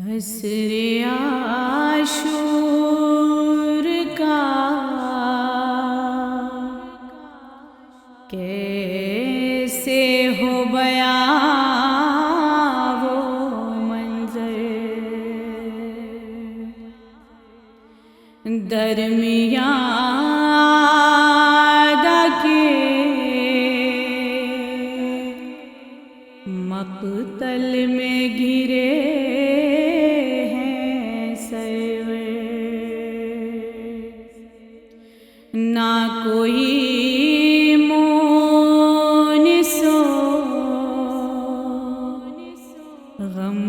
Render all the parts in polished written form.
حسر عاشور کا کیسے ہو بیان وہ منظر درمیان کے مقتل میں گرے نہ کوئی مونسو غم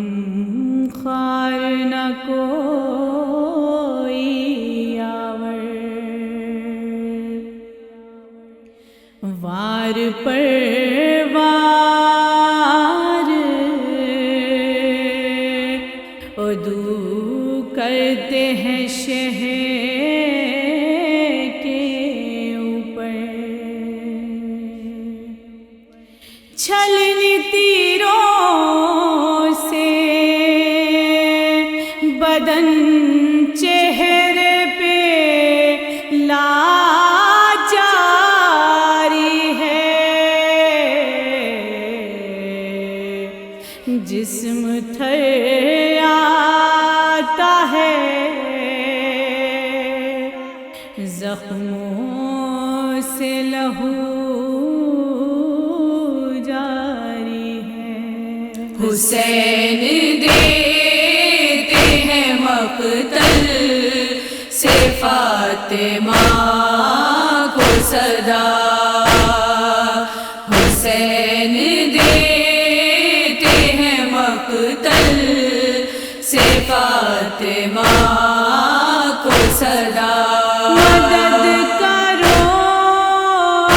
خوار نہ کوئی آور وار پر وار عدو کرتے ہیں شہر چھلنی تیروں سے بدن چہرے پہ لاچاری ہے جسم تھر آتا ہے زخموں سے لہو حسین دیتے ہیں مقتل سے فاطمہ کو صدا حسین دیتے ہیں مقتل سے فاطمہ کو صدا مدد کرو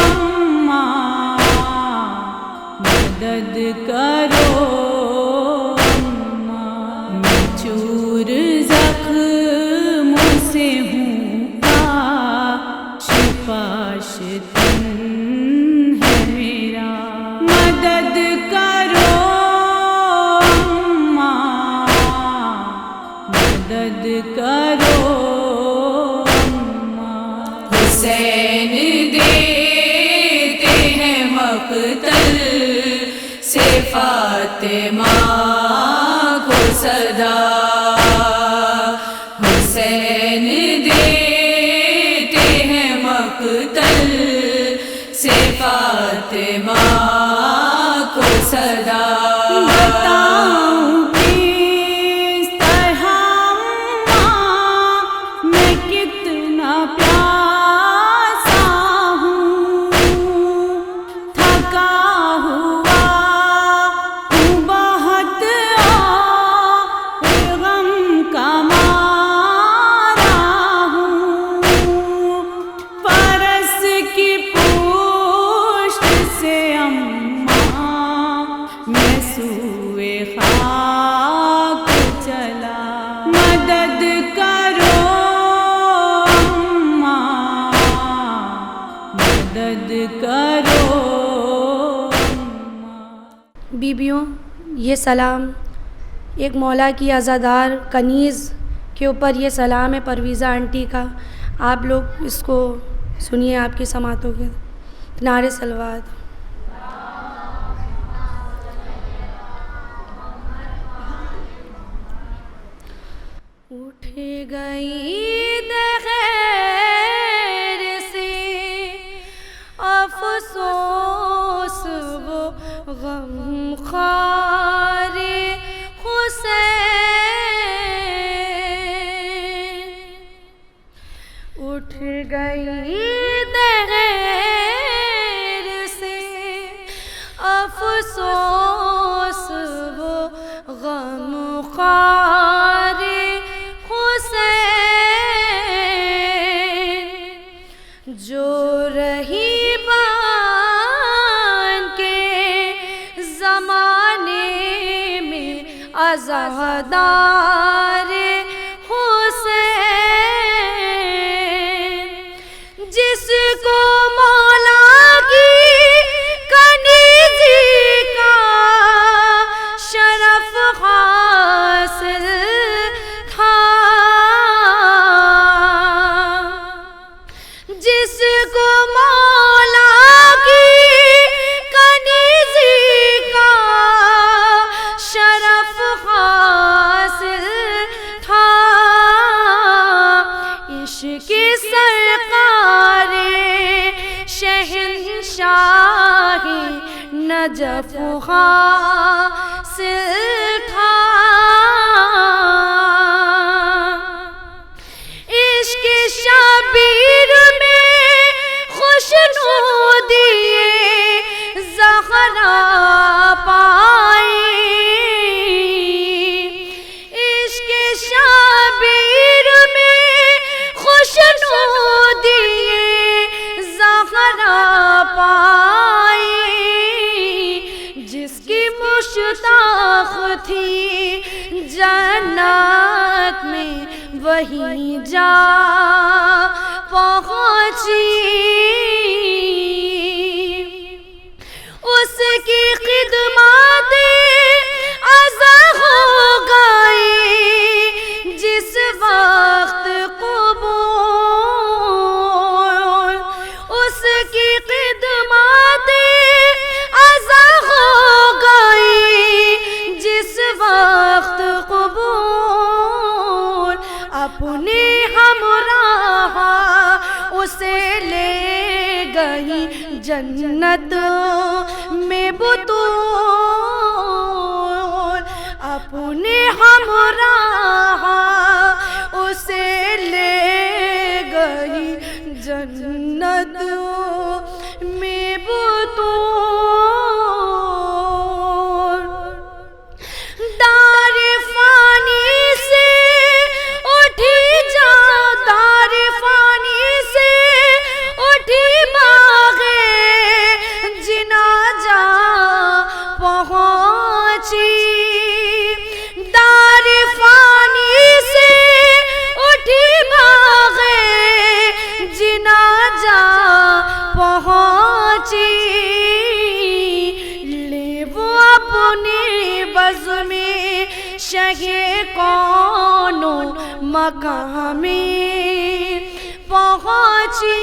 اماں مدد کرو چور زخم سے ہوں شفاشتن ہے میرا مدد کرو اماں مدد کرو حسین دیتے ہیں مقتل سے فاطمہ کو صدا حسین دیتے ہیں مقتل سے فاطمہ کو صدا بتاؤں کس طرح میں کتنا پیاسا ہوں تھکا ہوا ہوں بہت غم کا مارا ہوں فرس کی پشت سے میں سوئے خاک چلا مدد کرو اماں مدد کرو بیبیوں، یہ سلام ایک مولا کی عزادار کنیز کے اوپر یہ سلام ہے پرویزہ آنٹی کا. آپ لوگ اس کو سنیے آپ کی سماعتوں کے نعرے صلوات. اٹھ گئی دغیر سے افسوس وہ غم خوار حسین اٹھ گئی دغیر سے افسوس وہ غم خوار جو رہی بان کے زمانے میں عزادار حسین جس کو مولا کی کنیزی کا شرف حاصل نجف حاصل تھا، عشق شبیر میں خوشنودی زہرا پائی، عشق شبیر میں خوشنودی زہرا پائی، جس کی مشتاق تھی جنت میں وہیں جا پہنچی، اس کی خدمات عزا ہو گئی جس وقت قبول، اس کی خدمات عزا ہو گئی جس وقت قبول، اپنے ہمراہ اسے لے گئی جنت میں بطول، اپنے ہمراہ اسے لے گئی جنت میں بطول، دار فانی سے اٹھی جا، دار فانی سے اٹھی باغے جنا جا پہنچی، دار فانی سے اٹھی باغے جنا جا پہنچی، لے وہ اپنے بز میں شہ کون و مقام میں پہنچی،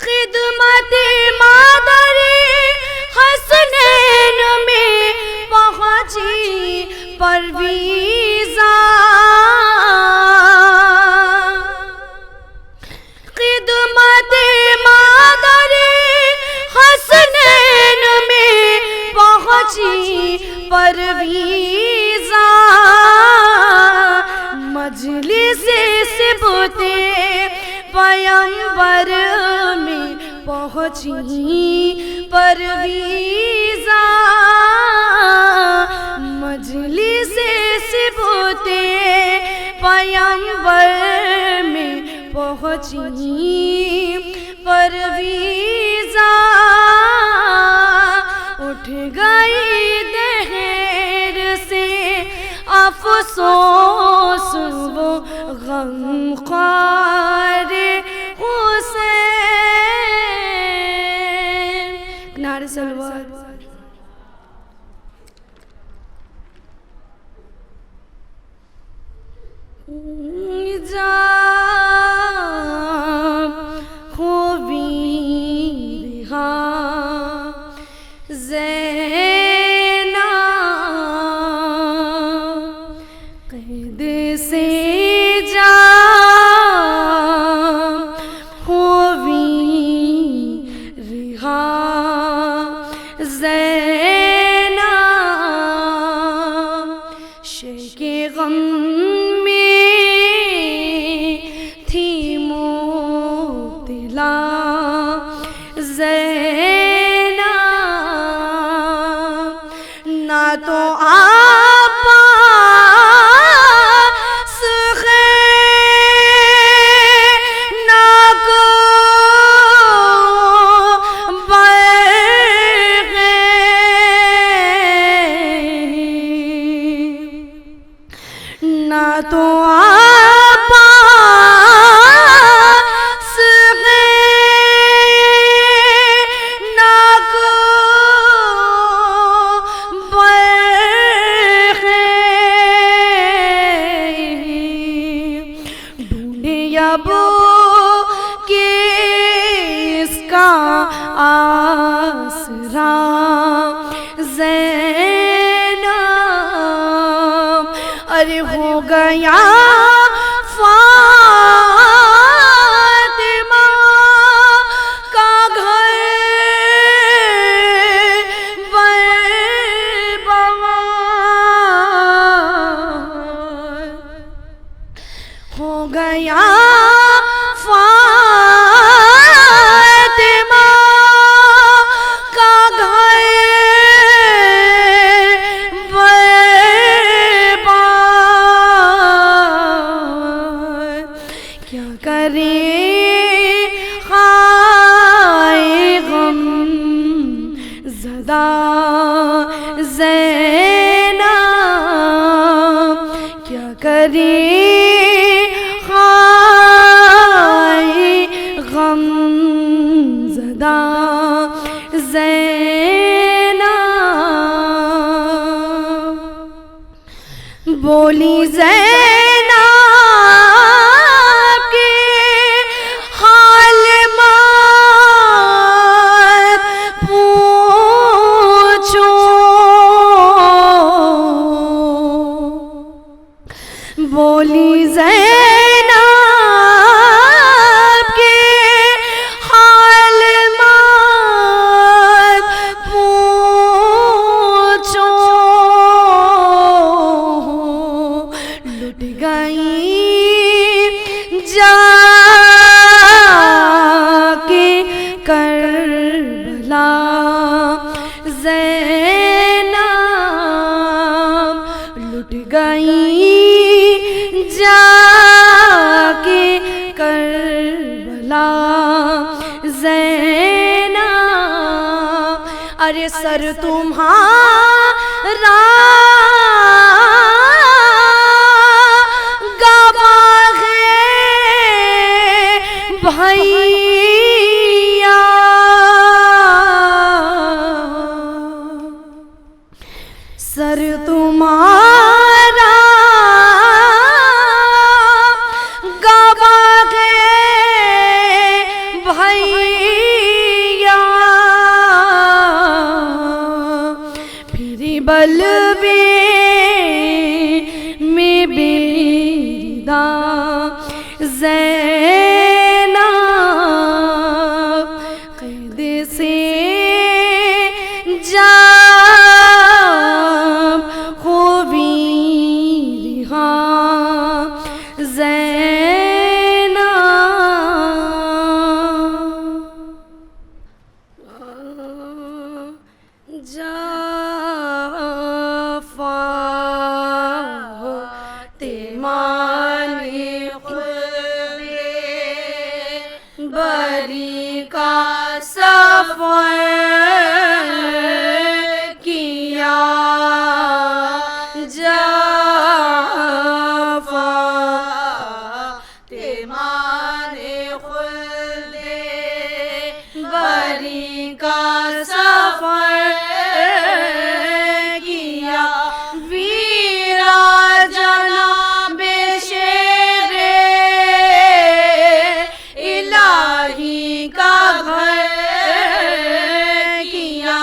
خدمت مادر حسنین میں پہنچی پرویزہ، خدمت مادر حسنین میں پہنچی پرویزہ، مجلس صبوت پیمبر میں پہنچی پرویزہ، مجلس صبوت پیمبر میں پہنچی پرویزہ، اٹھ گئی دہر سے افسوس وہ غم خوار حسین، نعرہ سلوات۔ خوبی رہا زینب قید سے جا، خوبی رہا زینب شیخ غم نہ تو آپاس ہے نہ کوئی ہے، نہ تو آپاس ہے نہ ابو کے اس کا آسرا زینب، ارے ہو گیا فاطمہ کا گھر خدا زینب بولی زینب کے حال مت پوچھو بولی زینب کے حال مت پوچھو لٹ گئی جا کے کربلا زینب لٹ گئی جا کے کربلا زینب ارے سر تمہارا گواہ ہے بھیا سر تمہارا گواہ ہے بھیا پھر بلبے میں بیدا زینب قید سے جب خوبی رہا زینب بری کا سفر کیا فاطمان خلد بری کا سفر کیا ویرا جناب شیر الہی کا گھر کیا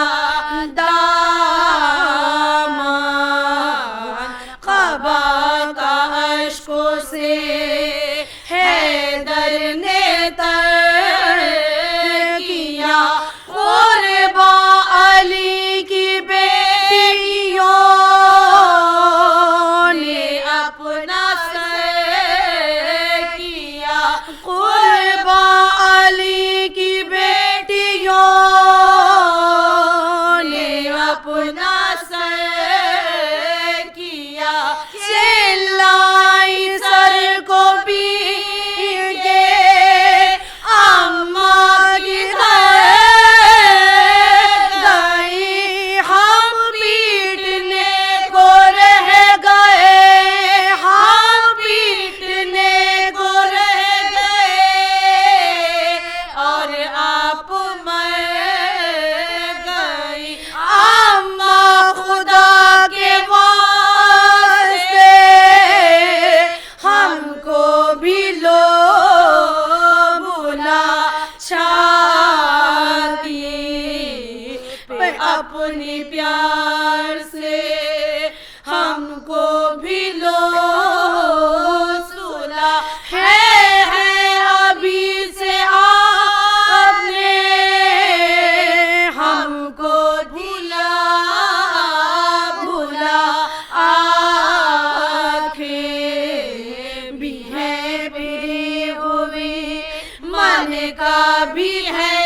دامان قبا کا اشکوں سے حیدر نے تر کیا قربا علی کی بیٹیوں نے اپنا سر کیا قربا علی کی بیٹیوں نے اپنا سر کیا چلائی سر کو پیٹ کے اماں کی گئی ہم پیٹنے کو رہ گئے ہم پیٹنے کو رہ گئے اور آپ مر گئی اماں خدا کے واسطے ہم کو بھی لو بلا چھاتی پہ اپنی پیار سے ہم کو بھی لو سلا ہے ابھی سے آپ نے ہم کو بھلا بھلا آنکھیں بھی ہیں پھری ہوئی من کا بھی ہے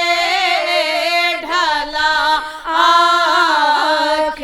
ڈھلا آنکھیں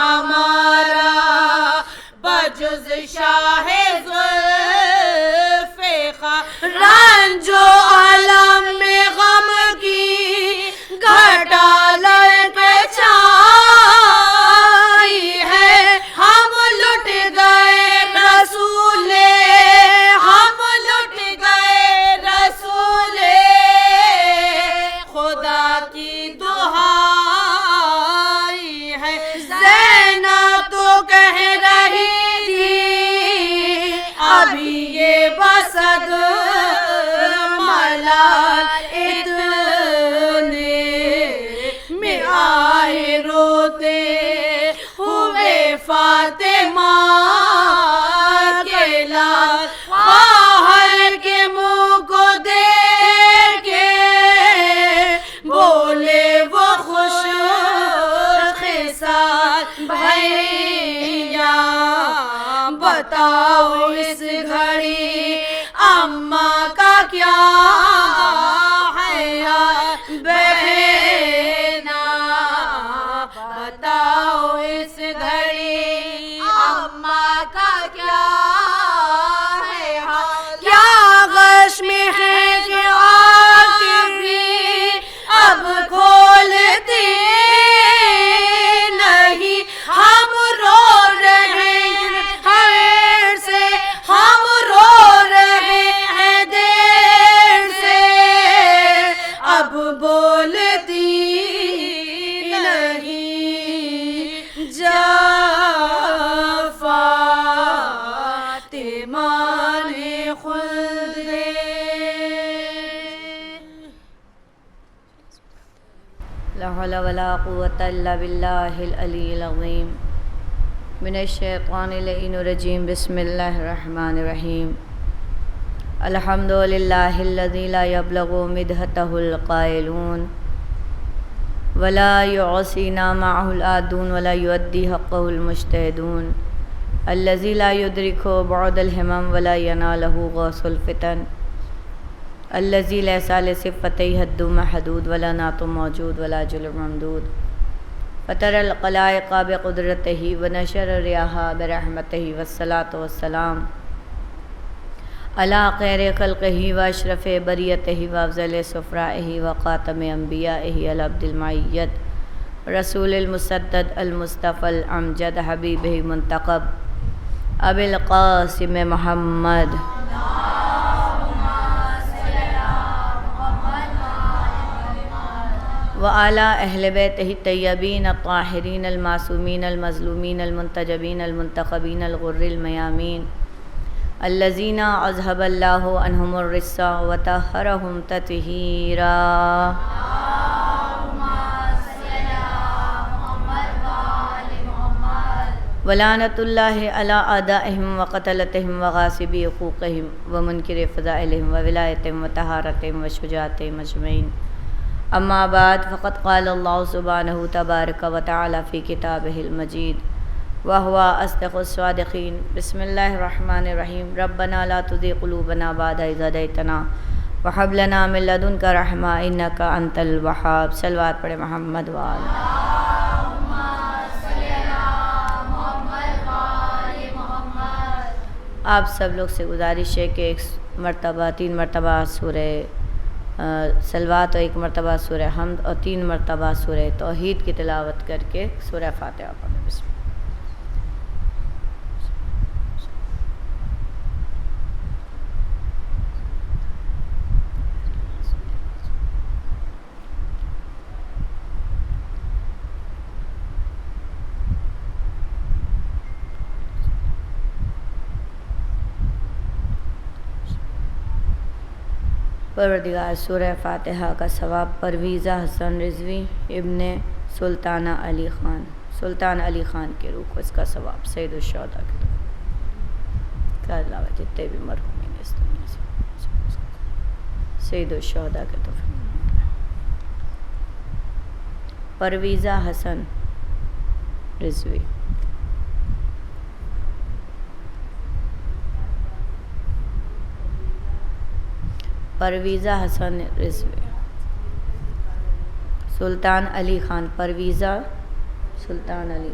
ہمارا بجز شاہ ذوالفقار رنج و علم میں غم کی گھٹا لڑکے چھائی ہے ہم لٹ گئے رسول ہم لٹ گئے رسول خدا کی دہائی ہے زینب تو کہہ رہی تھی ابھی یہ بسد ملال اتنے میں آئے روتے ہوئے فاطمہ کے لال باہر کے منہ کو دیکھ کے بولے وہ خوش خصال بھیا بتاؤ اس گھڑی اماں کا کیا ہے بہنا بتاؤ اس گھڑی اماں کا کیا ہے کیا غش میں ہے کہ آنکھ بھی اب کھولتی نہیں ہم رو رہے ہیں خیر سے ہم رو رہے ہیں دیر سے اب بولتی نہیں جا فاطمہ نے خلد لا حول ولا قوة إلا بالله العلي العظيم من الشيطان اللعين الرجيم بسم الله الرحمن الرحيم الحمد لله الذي لا يبلغ مدحته القائلون ولا يعصينا معه العادون ولا يؤدي حقه المجتهدون الذي لا يدرك بعد الهمم ولا يناله غوث الفتن الذي ليس لصفتيه حد محدود ولا نعت موجود ولا جل ممدود فطر الخلائق بقدرته ونشر الرياح برحمته والصلاة والسلام على خير خلقه واشرف بريته وافضل صفرائه وخاتم انبيائه العبد المعيد رسول المسدد المصطفى الامجد حبيبه المنتخب ابي القاسم محمد وعلى أهل بيته الطيبين الطاهرين المعصومين المظلومين المنتجبين المنتخبين الغر الميامين الذين أذهب الله عنهم الرجس وطهرهم تطهيرا ولعنة الله على أعدائهم وقتلتهم وغاصبي حقوقهم ومنكر فضائلهم وولايتهم وطهارتهم وشجاعتهم أجمعين اما بعد فقد قال اللہ سبحانہ تبارک و تعالی فی کتابہ المجید وهو اصدق الصادقین بسم اللہ الرحمن الرحیم ربنا لا تزغ قلوبنا بعد اذ ہدیتنا وہب لنا من لدنک رحمہ انک انت الوہاب صلوات پڑھے محمد وآل آپ سب لوگ سے گزارش ہے کہ ایک مرتبہ 3 مرتبہ سورہ صلوات اور 1 مرتبہ سورہ حمد اور 3 مرتبہ سورہ توحید کی تلاوت کر کے سورہ فاتحہ پڑھیں بسم اللہ پروردگار سورہ فاتحہ کا ثواب پرویزہ حسن رضوی ابن سلطان علی خان کے روح کو اس کا ثواب سید الشہداء کے علاوہ جتنے بھی مرحومین اس دنیا سے سید الشہداء کے توفیق پرویزہ حسن رضوی پرویزہ حسن رضوی سلطان علی خان پرویزہ سلطان علی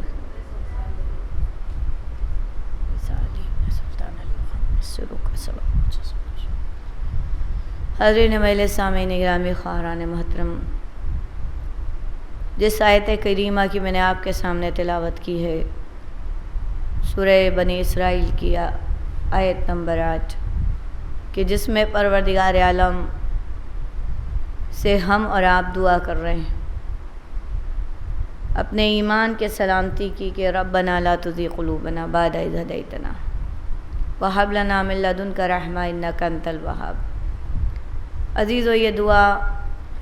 شروع کا سبق. حاضرین مجلس سامعین گرامی خواہران محترم، جس آیت کریمہ کی میں نے آپ کے سامنے تلاوت کی ہے، سورہ بنی اسرائیل کی آیت نمبر 8، کہ جس میں پروردگار عالم سے ہم اور آپ دعا کر رہے ہیں اپنے ایمان کے سلامتی کی کہ ربنا لا تزغ قلوبنا بعد اذ ہدیتنا وہب لنا من لدنک رحمہ انک انت الوہاب. عزیزو، یہ دعا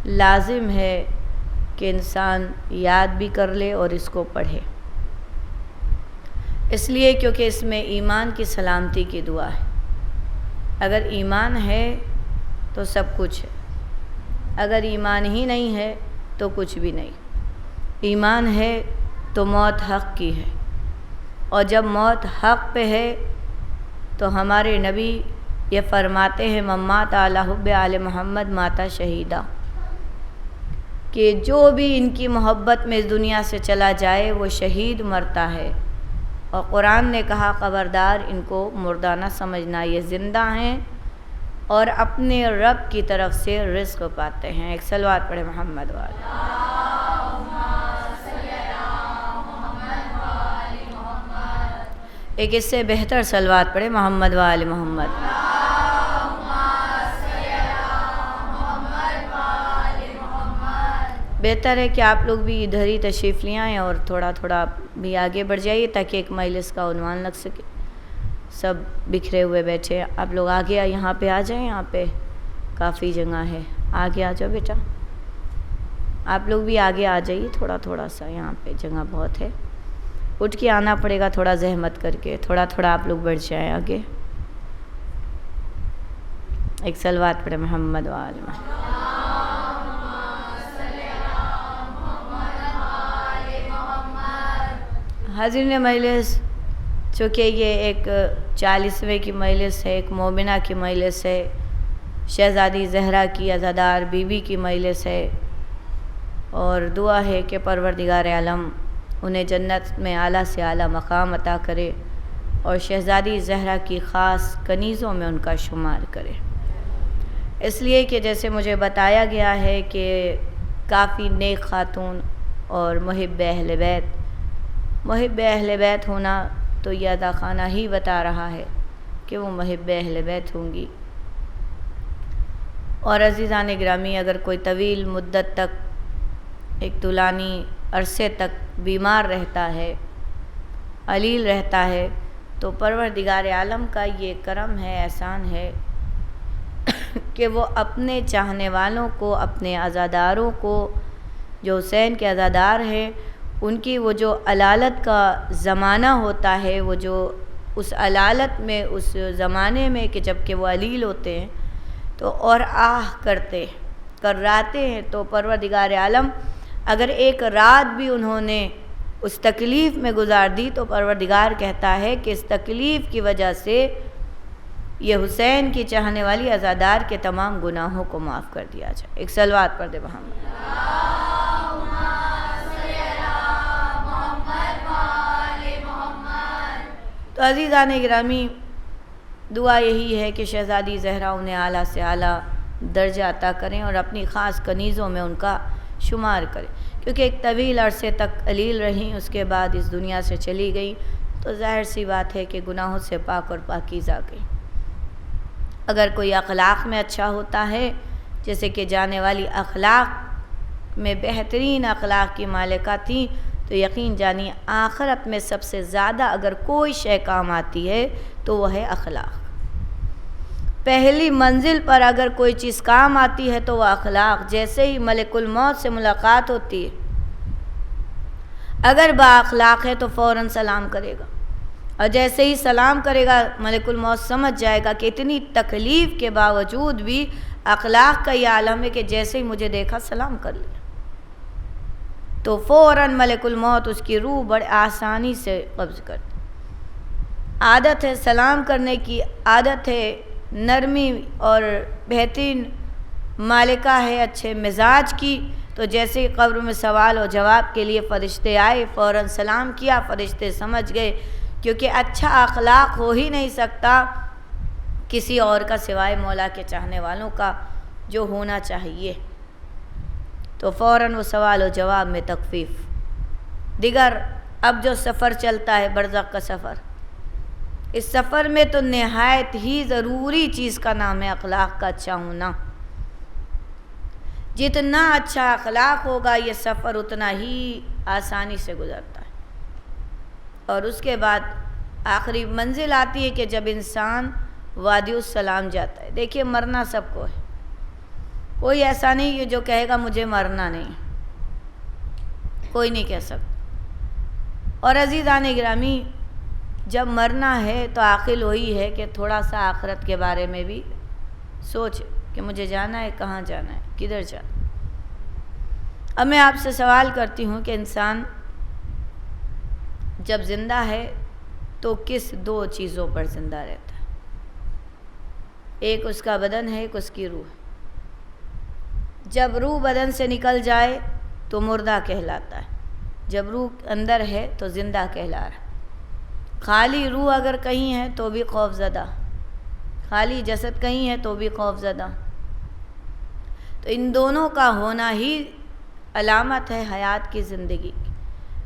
لازم ہے کہ انسان یاد بھی کر لے اور اس کو پڑھے، اس لیے کیونکہ اس میں ایمان کی سلامتی کی دعا ہے. اگر ایمان ہے تو سب کچھ ہے، اگر ایمان ہی نہیں ہے تو کچھ بھی نہیں. ایمان ہے تو موت حق کی ہے، اور جب موت حق پہ ہے تو ہمارے نبی یہ فرماتے ہیں من مات علی حب آل محمد مات شہیدہ، کہ جو بھی ان کی محبت میں اس دنیا سے چلا جائے وہ شہید مرتا ہے. اور قرآن نے کہا خبردار ان کو مردہ نہ سمجھنا، یہ زندہ ہیں اور اپنے رب کی طرف سے رزق پاتے ہیں. ایک صلوات پڑھے محمد والے. ایک اس سے بہتر صلوات پڑھے محمد وآل محمد. بہتر ہے کہ آپ لوگ بھی ادھر ہی تشریف لے آئیں اور تھوڑا تھوڑا بھی آگے بڑھ جائیے تاکہ ایک مجلس کا عنوان لگ سکے. سب بکھرے ہوئے بیٹھے، آپ لوگ آگے یہاں پہ آ جائیں، یہاں پہ کافی جگہ ہے، آگے آ جاؤ بیٹا. آپ لوگ بھی آگے آ جائیے، تھوڑا تھوڑا سا یہاں پہ جگہ بہت ہے. اٹھ کے آنا پڑے گا تھوڑا زحمت کر کے، تھوڑا تھوڑا آپ لوگ بڑھ جائیں آگے. ایک صلوات پڑھے محمد وآل محمد. حاضرین مجلس، چونکہ یہ ایک 40ویں کی مجلس ہے، ایک مومنہ کی مجلس ہے، شہزادی زہرا کی عزادار بی بی کی مجلس ہے، اور دعا ہے کہ پروردگار عالم انہیں جنت میں اعلیٰ سے اعلیٰ مقام عطا کرے اور شہزادی زہرا کی خاص کنیزوں میں ان کا شمار کرے. اس لیے کہ جیسے مجھے بتایا گیا ہے کہ کافی نیک خاتون اور محب اہل بیت ہونا تو یہ ادا خانہ ہی بتا رہا ہے کہ وہ محب اہل بیت ہوں گی. اور عزیزان گرامی، اگر کوئی طویل مدت تک، ایک طولانی عرصے تک بیمار رہتا ہے، علیل رہتا ہے، تو پروردگار عالم کا یہ کرم ہے، احسان ہے کہ وہ اپنے چاہنے والوں کو، اپنے عزاداروں کو، جو حسین کے عزادار ہیں، ان کی وہ جو علالت کا زمانہ ہوتا ہے، وہ جو اس علالت میں، اس زمانے میں کہ جب کہ وہ علیل ہوتے ہیں تو اور کراتے ہیں، تو پروردگار عالم اگر ایک رات بھی انہوں نے اس تکلیف میں گزار دی تو پروردگار کہتا ہے کہ اس تکلیف کی وجہ سے یہ حسین کی چاہنے والی عزادار کے تمام گناہوں کو معاف کر دیا جائے. ایک صلوات پڑھ دے محمد. تو عزیزان گرامی، دعا یہی ہے کہ شہزادی زہرا انہیں اعلیٰ سے اعلیٰ درجہ عطا کریں اور اپنی خاص کنیزوں میں ان کا شمار کریں، کیونکہ ایک طویل عرصے تک علیل رہیں، اس کے بعد اس دنیا سے چلی گئی، تو ظاہر سی بات ہے کہ گناہوں سے پاک اور پاکیزہ گئی. اگر کوئی اخلاق میں اچھا ہوتا ہے، جیسے کہ جانے والی اخلاق میں بہترین اخلاق کی مالکہ تھیں، تو یقین جانی آخرت میں سب سے زیادہ اگر کوئی شے کام آتی ہے تو وہ ہے اخلاق. پہلی منزل پر اگر کوئی چیز کام آتی ہے تو وہ اخلاق. جیسے ہی ملک الموت سے ملاقات ہوتی ہے، اگر با اخلاق ہے تو فوراً سلام کرے گا، اور جیسے ہی سلام کرے گا ملک الموت سمجھ جائے گا کہ اتنی تکلیف کے باوجود بھی اخلاق کا یہ عالم ہے کہ جیسے ہی مجھے دیکھا سلام کر لیا، تو فوراً ملک الموت اس کی روح بڑے آسانی سے قبض کرتا. عادت ہے سلام کرنے کی، عادت ہے نرمی اور بہترین مالکہ ہے اچھے مزاج کی. تو جیسے ہی قبر میں سوال و جواب کے لیے فرشتے آئے، فوراً سلام کیا، فرشتے سمجھ گئے، کیونکہ اچھا اخلاق ہو ہی نہیں سکتا کسی اور کا سوائے مولا کے چاہنے والوں کا جو ہونا چاہیے، تو فوراً وہ سوال و جواب میں تخفیف۔ دیگر اب جو سفر چلتا ہے برزخ کا سفر، اس سفر میں تو نہایت ہی ضروری چیز کا نام ہے اخلاق کا اچھا ہونا۔ جتنا اچھا اخلاق ہوگا یہ سفر اتنا ہی آسانی سے گزرتا ہے۔ اور اس کے بعد آخری منزل آتی ہے کہ جب انسان وادی السلام جاتا ہے۔ دیکھیے مرنا سب کو ہے، کوئی ایسا نہیں کہ جو کہے گا مجھے مرنا نہیں، کوئی نہیں کہہ سکتا۔ اور عزیزان گرامی، جب مرنا ہے تو عاقل وہی ہے کہ تھوڑا سا آخرت کے بارے میں بھی سوچ کہ مجھے جانا ہے، کہاں جانا ہے، کدھر جانا ہے۔ اب میں آپ سے سوال کرتی ہوں کہ انسان جب زندہ ہے تو کس دو چیزوں پر زندہ رہتا ہے؟ ایک اس کا بدن ہے، ایک اس کی روح ہے۔ جب روح بدن سے نکل جائے تو مردہ کہلاتا ہے، جب روح اندر ہے تو زندہ کہلا رہا ہے۔ خالی روح اگر کہیں ہے تو بھی خوف زدہ، خالی جسد کہیں ہے تو بھی خوف زدہ۔ تو ان دونوں کا ہونا ہی علامت ہے حیات کی زندگی کی۔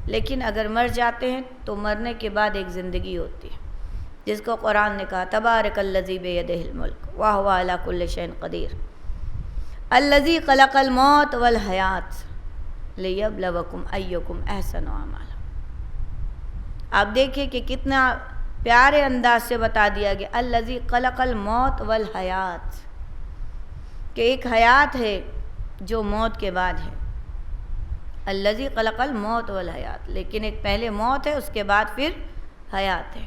لیکن اگر مر جاتے ہیں تو مرنے کے بعد ایک زندگی ہوتی ہے جس کو قرآن نے کہا تبارک الذی بیدہ الملک وہو علی کل شیء قدیر الذی خلق الموت والحیات لیبلوکم ایکم احسن عملا۔ آپ دیکھیں کہ کتنا پیارے انداز سے بتا دیا گیا الذی خلق الموت والحیات، کہ ایک حیات ہے جو موت کے بعد ہے، الذی خلق الموت والحیات، لیکن ایک پہلے موت ہے اس کے بعد پھر حیات ہے۔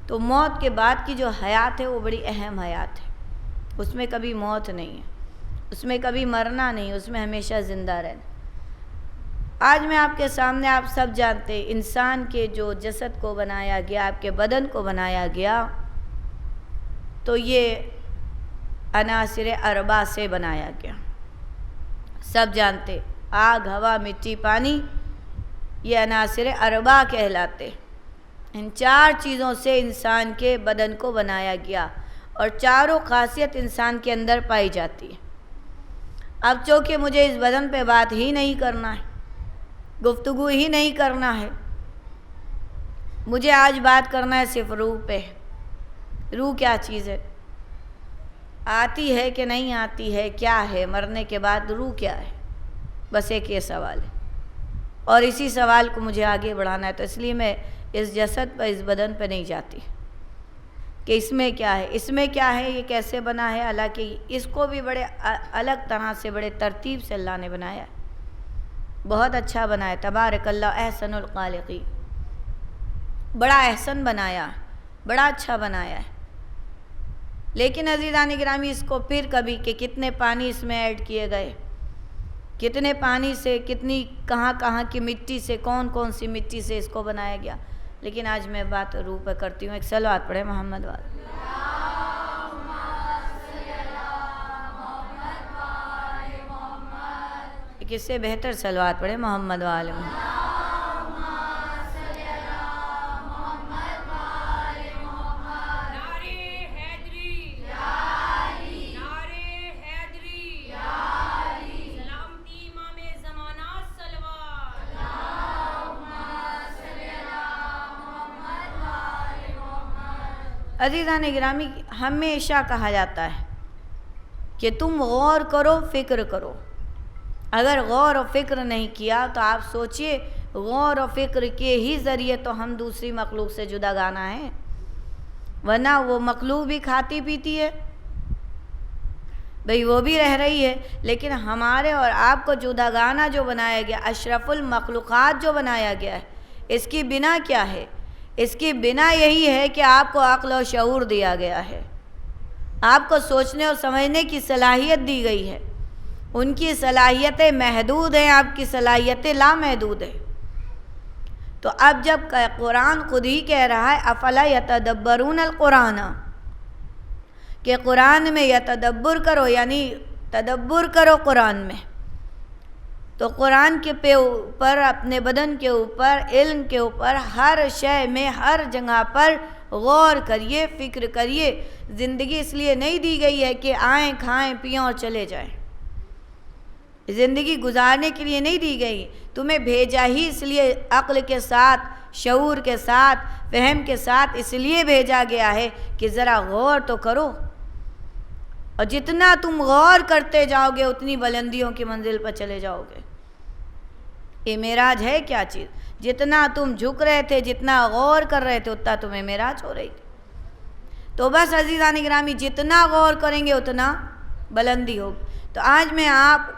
تو موت کے بعد کی جو حیات ہے وہ بڑی اہم حیات ہے، اس میں کبھی موت نہیں ہے، اس میں کبھی مرنا نہیں، اس میں ہمیشہ زندہ رہنا۔ آج میں آپ کے سامنے، آپ سب جانتے ہیں انسان کے جو جسد کو بنایا گیا، آپ کے بدن کو بنایا گیا، تو یہ عناصر اربع سے بنایا گیا۔ سب جانتے آگ، ہوا، مٹی، پانی، یہ عناصر اربع کہلاتے۔ ان چار چیزوں سے انسان کے بدن کو بنایا گیا اور چاروں خاصیت انسان کے اندر پائی جاتی ہے۔ اب چونکہ مجھے اس بدن پہ بات ہی نہیں کرنا ہے، گفتگو ہی نہیں کرنا ہے، مجھے آج بات کرنا ہے صرف روح پہ۔ روح کیا چیز ہے؟ آتی ہے کہ نہیں آتی ہے؟ کیا ہے مرنے کے بعد روح کیا ہے؟ بس ایک یہ سوال ہے، اور اسی سوال کو مجھے آگے بڑھانا ہے۔ تو اس لیے میں اس جسد پہ، اس بدن پہ نہیں جاتی کہ اس میں کیا ہے، اس میں کیا ہے، یہ کیسے بنا ہے۔ حالانکہ اس کو بھی بڑے الگ طرح سے، بڑے ترتیب سے اللہ نے بنایا ہے، بہت اچھا بنایا۔ تبارک اللہ احسن الخالقین، بڑا احسن بنایا، بڑا اچھا بنایا ہے۔ لیکن عزیزان گرامی، اس کو پھر کبھی کہ کتنے پانی اس میں ایڈ کیے گئے، کتنے پانی سے، کتنی کہاں کہاں کی مٹی سے، کون کون سی مٹی سے اس کو بنایا گیا۔ لیکن آج میں بات روح پہ کرتی ہوں۔ ایک صلوات پڑھے محمد والے۔ ایک اس سے بہتر صلوات پڑھے محمد والے محمد۔ عزیزان گرامی، ہمیشہ کہا جاتا ہے کہ تم غور کرو، فکر کرو۔ اگر غور و فکر نہیں کیا تو آپ سوچئے، غور و فکر کے ہی ذریعے تو ہم دوسری مخلوق سے جدا گانا ہے، ورنہ وہ مخلوق بھی کھاتی پیتی ہے بھئی، وہ بھی رہ رہی ہے، لیکن ہمارے اور آپ کو جدا گانا جو بنایا گیا، اشرف المخلوقات جو بنایا گیا ہے، اس کی بنا کیا ہے؟ اس کی بنا یہی ہے کہ آپ کو عقل و شعور دیا گیا ہے، آپ کو سوچنے اور سمجھنے کی صلاحیت دی گئی ہے۔ ان کی صلاحیتیں محدود ہیں، آپ کی صلاحیتیں لامحدود ہیں۔ تو اب جب قرآن خود ہی کہہ رہا ہے افلا یتدبرون القرآن، کہ قرآن میں یتدبر کرو، یعنی تدبر کرو قرآن میں، تو قرآن کے اوپر، اپنے بدن کے اوپر، علم کے اوپر، ہر شے میں، ہر جگہ پر غور کریے، فکر کریے۔ زندگی اس لیے نہیں دی گئی ہے کہ آئیں کھائیں پئیں اور چلے جائیں، زندگی گزارنے کے لیے نہیں دی گئی، تمہیں بھیجا ہی اس لیے عقل کے ساتھ، شعور کے ساتھ، فہم کے ساتھ اس لیے بھیجا گیا ہے کہ ذرا غور تو کرو، اور جتنا تم غور کرتے جاؤ گے اتنی بلندیوں کی منزل پر چلے جاؤ گے۔ یہ معراج ہے کیا چیز؟ جتنا تم جھک رہے تھے، جتنا غور کر رہے تھے، اتنا تمہیں معراج ہو رہی تھی۔ تو بس عزیزان گرامی، جتنا غور کریں گے اتنا بلندی ہوگی۔ تو آج میں آپ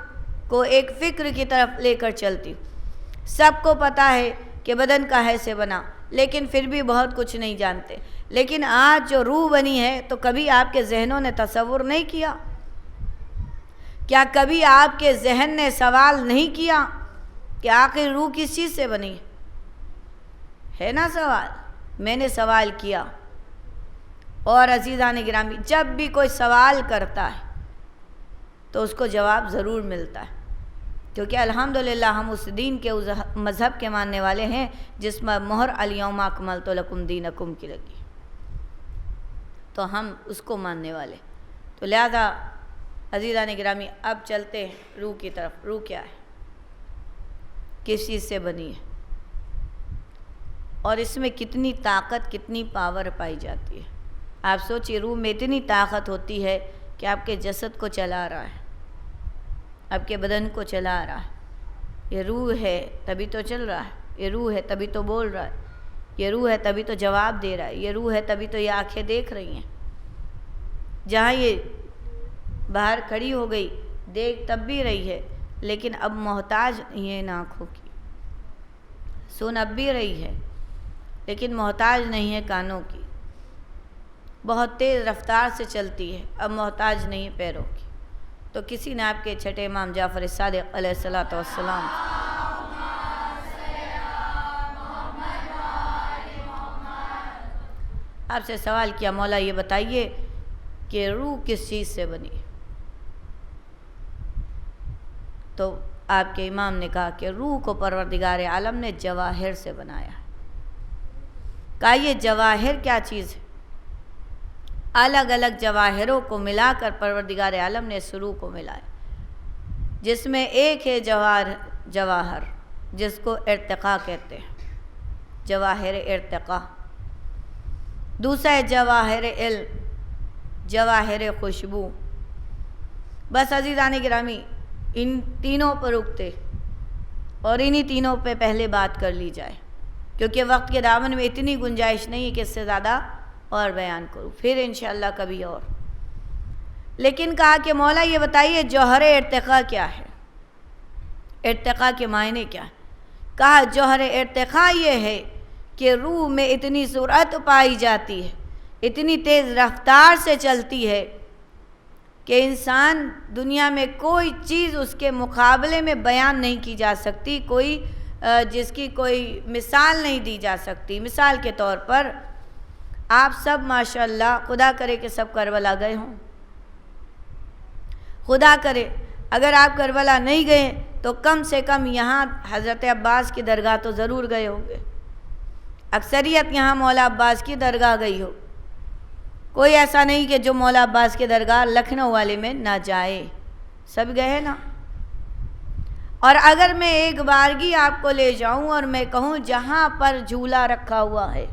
کو ایک فکر کی طرف لے کر چلتی ہوں۔ سب کو پتہ ہے کہ بدن کاہے سے بنا، لیکن پھر بھی بہت کچھ نہیں جانتے۔ لیکن آج جو روح بنی ہے تو کبھی آپ کے ذہنوں نے تصور نہیں کیا؟ کیا کبھی آپ کے ذہن نے سوال نہیں کیا کہ آخر روح کس چیز سے بنی ہے نا سوال؟ میں نے سوال کیا، اور عزیزان گرامی جب بھی کوئی سوال کرتا ہے تو اس کو جواب ضرور ملتا ہے، کیونکہ الحمدللہ ہم اس دین کے، اس مذہب کے ماننے والے ہیں جس میں مہر الیوم اکملت لکم دینکم کی لگی، تو ہم اس کو ماننے والے۔ تو لہذا عزیزان گرامی اب چلتے ہیں روح کی طرف۔ روح کیا ہے؟ کس چیز سے بنی ہے؟ اور اس میں کتنی طاقت، کتنی پاور پائی جاتی ہے؟ آپ سوچئے، روح میں اتنی طاقت ہوتی ہے کہ آپ کے جسد کو چلا رہا ہے، آپ کے بدن کو چلا رہا ہے۔ یہ روح ہے تبھی تو چل رہا ہے، یہ روح ہے تبھی تو بول رہا ہے، یہ روح ہے تبھی تو جواب دے رہا ہے، یہ روح ہے تبھی تو یہ آنکھیں دیکھ رہی ہیں۔ جہاں یہ باہر کھڑی ہو گئی، دیکھ تب بھی رہی ہے، لیکن اب محتاج نہیں ہے ان آنکھوں کی، سن اب بھی رہی ہے لیکن محتاج نہیں ہے کانوں کی، بہت تیز رفتار سے چلتی ہے، اب محتاج نہیں ہے پیروں کی۔ تو کسی نے آپ کے چھٹے امام جعفر صادق علیہ الصلوۃ والسلام آپ سے سوال کیا، مولا یہ بتائیے کہ روح کس چیز سے بنی؟ تو آپ کے امام نے کہا کہ روح کو پروردگار عالم نے جواہر سے بنایا ہے۔ کہا یہ جواہر کیا چیز ہے؟ الگ الگ جواہروں کو ملا کر پروردگار عالم نے اس روح کو ملایا، جس میں ایک ہے جواہر جس کو ارتقاء کہتے ہیں، جواہر ارتقاء۔ دوسرا ہے جواہر علم، جواہر خوشبو۔ بس عزیزان گرامی ان تینوں پر رکتے اور انہی تینوں پہ پہلے بات کر لی جائے، کیونکہ وقت کے دامن میں اتنی گنجائش نہیں ہے کہ اس سے زیادہ اور بیان کروں، پھر انشاءاللہ کبھی اور۔ لیکن کہا کہ مولا یہ بتائیے جوہر ارتقاء کیا ہے؟ ارتقاء کے معنی کیا ہے؟ کہا جوہر ارتقاء یہ ہے کہ روح میں اتنی سرعت پائی جاتی ہے، اتنی تیز رفتار سے چلتی ہے کہ انسان دنیا میں کوئی چیز اس کے مقابلے میں بیان نہیں کی جا سکتی، کوئی جس کی کوئی مثال نہیں دی جا سکتی۔ مثال کے طور پر آپ سب ماشاءاللہ، خدا کرے کہ سب کربلا گئے ہوں، خدا کرے اگر آپ کربلا نہیں گئے تو کم سے کم یہاں حضرت عباس کی درگاہ تو ضرور گئے ہوں گے، اکثریت یہاں مولا عباس کی درگاہ گئی ہو، کوئی ایسا نہیں کہ جو مولا عباس کی درگاہ لکھنؤ والے میں نہ جائے، سب گئے نا۔ اور اگر میں ایک بارگی آپ کو لے جاؤں اور میں کہوں جہاں پر جھولا رکھا ہوا ہے،